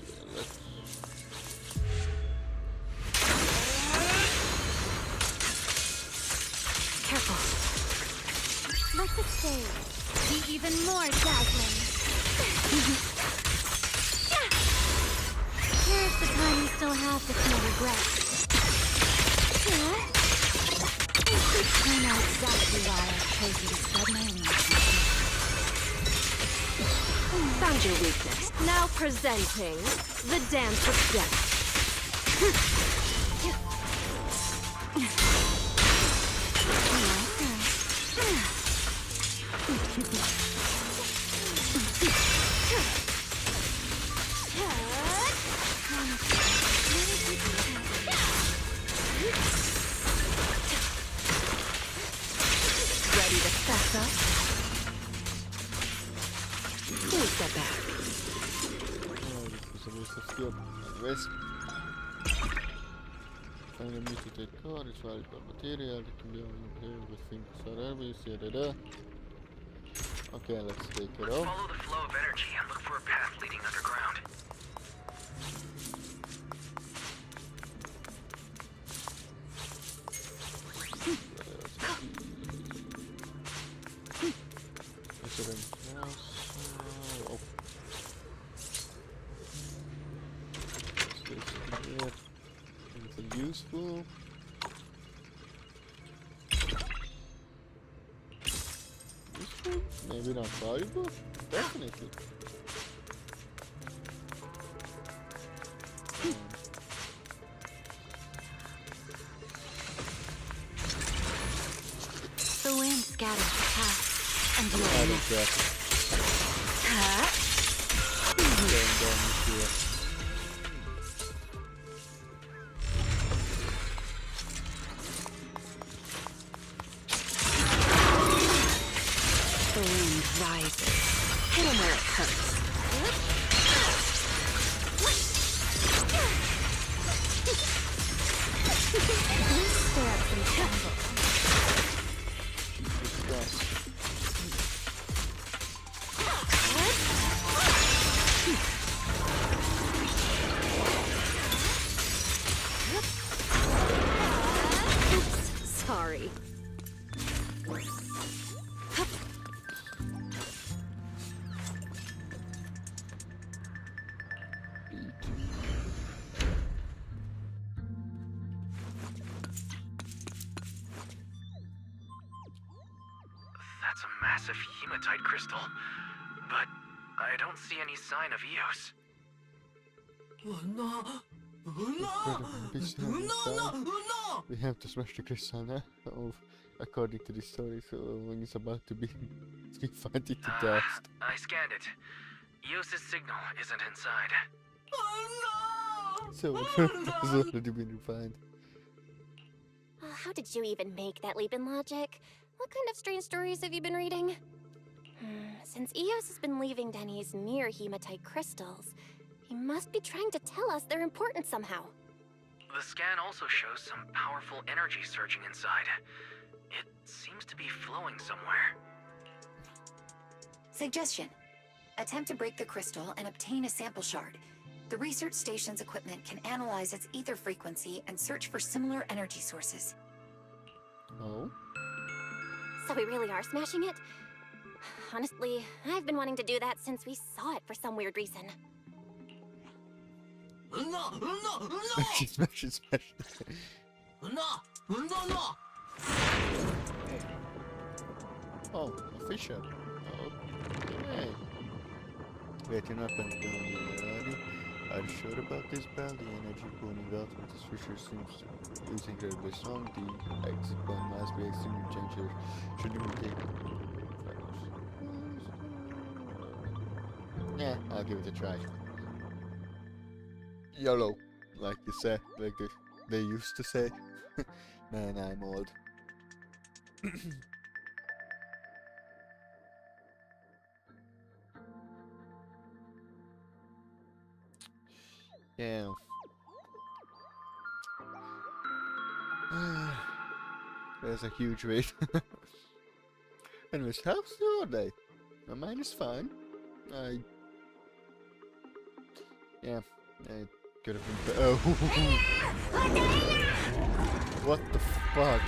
Yeah, let's...
Careful.
Let the stage be even more dazzling. Here's the time you still have to feel regret. I know exactly why I chose you to spread my wings.
Found your weakness. Now presenting the dance of death.
Ready to fess up? Please step back.
Oh, this was a waste of skill. Anyways. Find a mutated core, it's valuable material that can be only played with things or areas, yada. Okay, let's take it off.
Follow the flow of energy and look for a path leading underground.
Is there anything else? Oh. What's this here? Anything useful? Useful? Maybe not valuable? Definitely.
The wind scatters the path, and you
I
are
don't care. Going down here.
The wind rises. Hit him where it hurts. Stir up some trouble. Sorry.
That's a massive hematite crystal, but I don't see any sign of Eos.
We have to smash the crystal now, according to the story, so when it's about to be find it to dust.
I scanned it. Eos's signal isn't inside.
So it has already been refined.
How did you even make that leap in logic? What kind of strange stories have you been reading? Since Eos has been leaving Denny's near hematite crystals, he must be trying to tell us they're important somehow.
The scan also shows some powerful energy surging inside. It seems to be flowing somewhere.
Suggestion. Attempt to break the crystal and obtain a sample shard. The research station's equipment can analyze its ether frequency and search for similar energy sources.
Oh?
So we really are smashing it? Honestly, I've been wanting to do that since we saw it for some weird reason.
Smash. Oh, a fisher. Oh, hey. Wait, you're not going to go anywhere, are you sure about this, Bell? The energy pooling out with this fisher seems incredibly strong. The exit point must be extremely dangerous. Shouldn't we take... Yeah, I'll give it a try. YOLO, like you say, like they used to say. Man, I'm old. Yeah. There's a huge weight. Anyways, how's your day? Mine is fine. Yeah, I could have been. Oh. What the fuck?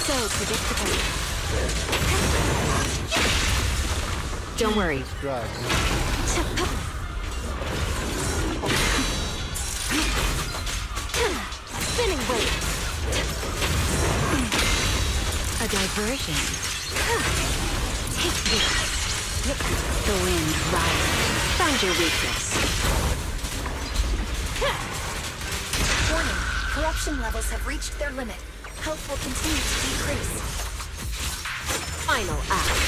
So predictable. Don't worry. Spinning blade. A diversion. Take this. The wind rises. Found your weakness.
Warning. Corruption levels have reached their limit. Health will continue to decrease.
Final act.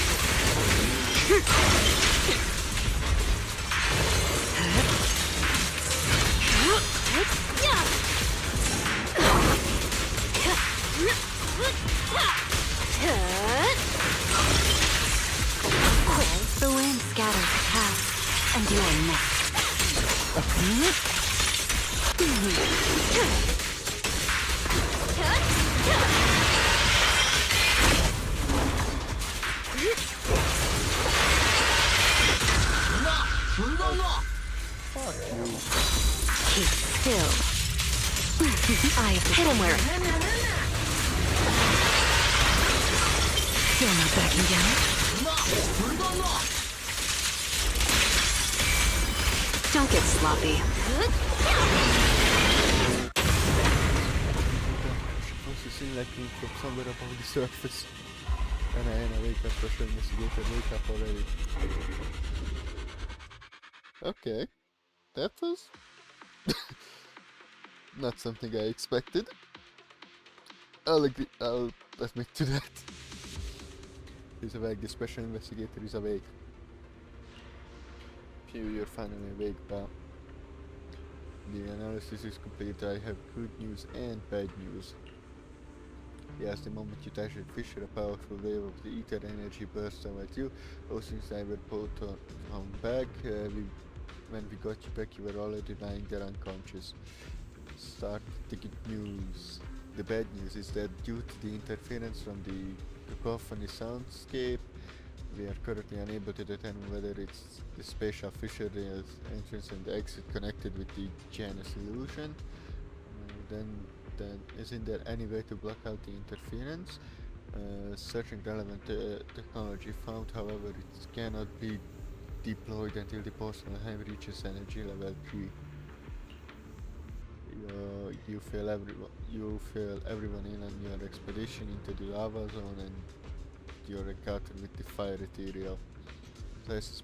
The wind scatters the path, and you are next. Hit him where... You're not backing down. Don't get sloppy.
Also seem like came from somewhere above the surface. And I wake up, special investigator, wake up already. Okay. That was not something I expected. I'll admit to that. He's awake, the special investigator is awake. Phew, you're finally awake, pal. The analysis is complete. I have good news and bad news. Yes, the moment you touched Fisher, a powerful wave of the ether energy burst out at you. Oh, since I were both on back, when we got you back, you were already lying there unconscious. Start the good news. The bad news is that due to the interference from the cacophony soundscape, we are currently unable to determine whether it's the spatial fissure entrance and exit connected with the Janus illusion. Then isn't there any way to block out the interference? Searching relevant technology found, however, it cannot be deployed until the personal hand reaches energy level 3. You fail everyone in on your expedition into the lava zone and you're encountered with the fire ethereal. As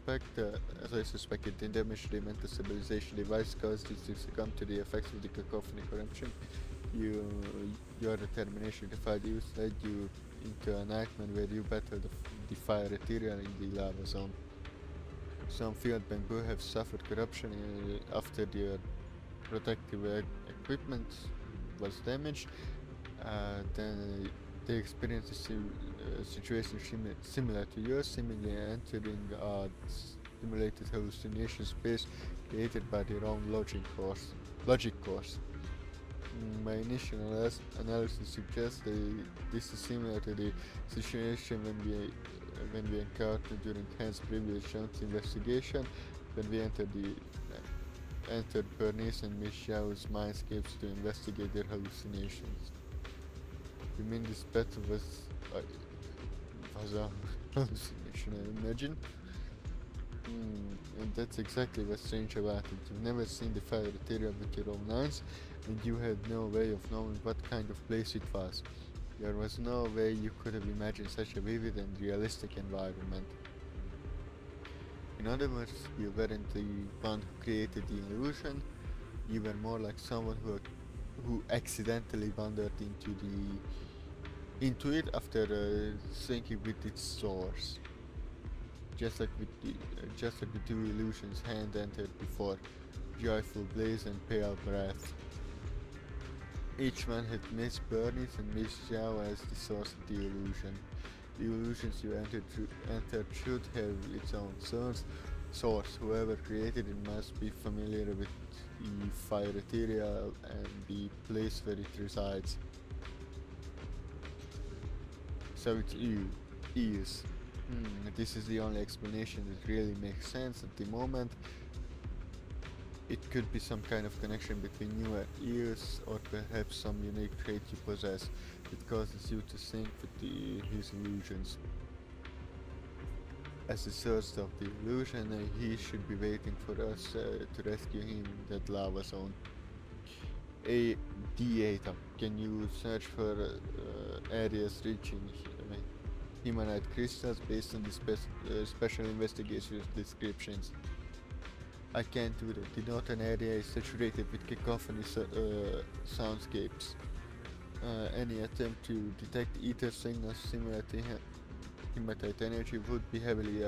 I suspected, the damage to the mental stabilization device caused it to succumb to the effects of the cacophony corruption. Your determination to fight you led you into a nightmare where you battled the fire ethereal in the lava zone. Some field bamboo have suffered corruption after their protective equipment was damaged. Then they experienced a situation similar to yours, seemingly entering a simulated hallucination space created by their own logic course. My initial analysis suggests that this is similar to the situation when we encountered during Hans' previous Jones investigation, when we entered Bernice and Miss Xiao's mindscapes to investigate their hallucinations. You mean this battle was a hallucination, I imagine? And that's exactly what's strange about it. You've never seen the fire ethereal with your own eyes, and you had no way of knowing what kind of place it was. There was no way you could have imagined such a vivid and realistic environment. In other words, you weren't the one who created the illusion, you were more like someone who accidentally wandered into it after syncing with its source. Just like the two illusions Hand entered before, Joyful Blaze and Pale Breath. Each one had Miss Bernice and Miss Xiao as the source of the illusion. The illusions you entered should have its own source. Whoever created it must be familiar with the fire ethereal and the place where it resides. So it's ears. This is the only explanation that really makes sense at the moment. It could be some kind of connection between your ears, or perhaps some unique trait you possess that causes you to sync with his illusions. As the source of the illusion, he should be waiting for us to rescue him in that lava zone. A D8. Can you search for areas reaching Humanite crystals based on the special investigations descriptions? I can't do that. The northern area is saturated with cacophony soundscapes. Any attempt to detect ether signals similar to hematite energy would be heavily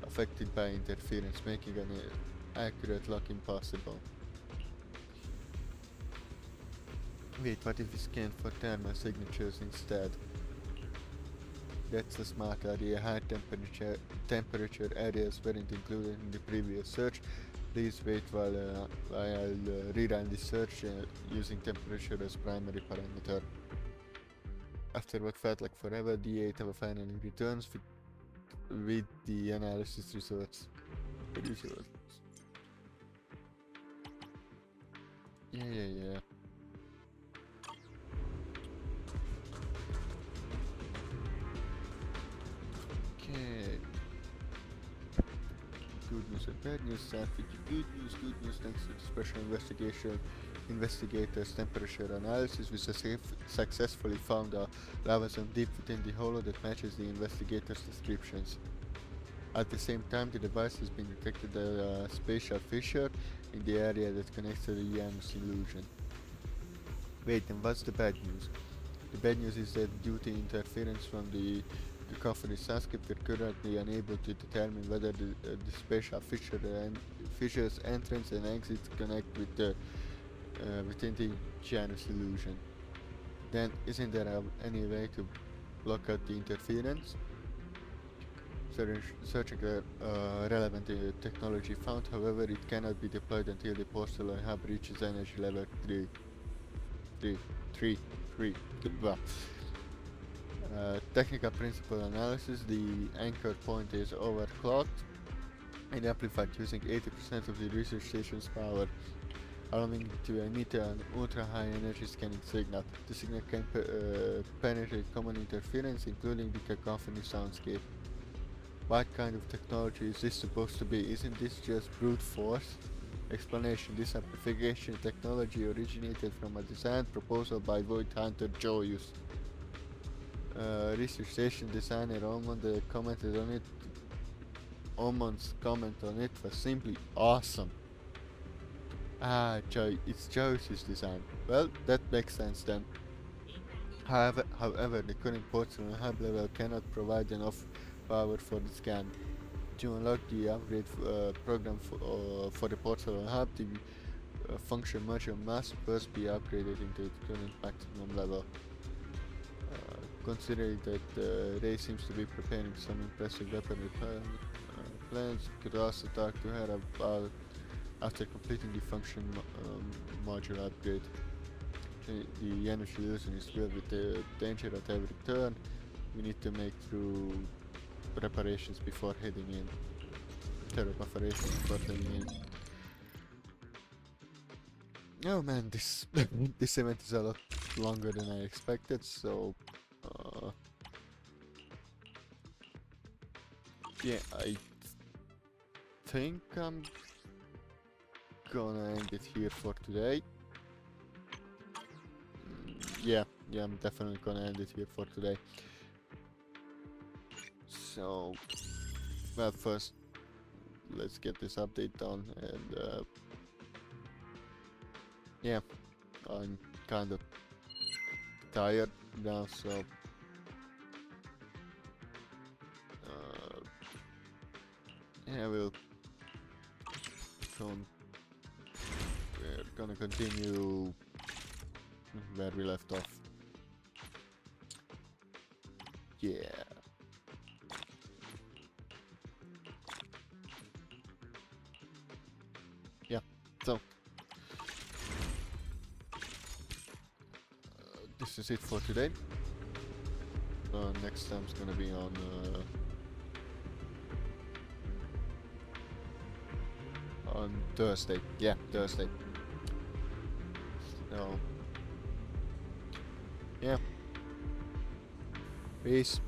affected by interference, making an accurate lock impossible. Wait, what if we scan for thermal signatures instead? That's a smart idea. High temperature areas weren't included in the previous search. Please wait while I'll rerun the search using temperature as primary parameter. After what felt like forever, D8 finally returns with the analysis results. Yeah. news and bad news. Start with good news. Good news thanks to the special investigators' temperature analysis, we successfully found a lava zone deep within the hollow that matches the investigators' descriptions. At the same time, the device has been detected a spatial fissure in the area that connects to the Janus illusion. Wait, and what's the bad news? The bad news is that due to interference from the cacophony transcript, we're currently unable to determine whether the spatial fissure's entrance and exit connect with the within the Janus illusion. Then, isn't there any way to block out the interference? Searching relevant technology found, however, it cannot be deployed until the porcelain hub reaches energy level 3. Technical principle analysis, the anchor point is overclocked and amplified using 80% of the research station's power, allowing it to emit an ultra-high energy scanning signal. The signal can penetrate common interference, including the cacophony soundscape. What kind of technology is this supposed to be? Isn't this just brute force? Explanation: this amplification technology originated from a design proposal by Void Hunter Joyous. Research station designer Almond commented on it. Almond's comment on it was simply awesome. It's Joyous' design. Well, that makes sense then. However, the current porcelain hub level cannot provide enough power for the scan. To unlock the upgrade program for the porcelain hub, the function module must first be upgraded into its current maximum level. Considering that Ray seems to be preparing some impressive weaponry plans, could also talk to her about after completing the function module upgrade. The energy illusion is filled with danger at every turn. We need to make through preparations before heading in. Oh man, this this event is a lot longer than I expected, so yeah, I think I'm gonna end it here for today. Yeah, I'm definitely gonna end it here for today. So, well, first, let's get this update done, and yeah, I'm kind of tired now, so yeah, we're gonna continue where we left off. Yeah. So, this is it for today. Next time's gonna be on Thursday. Yeah, Thursday. So, yeah. Peace.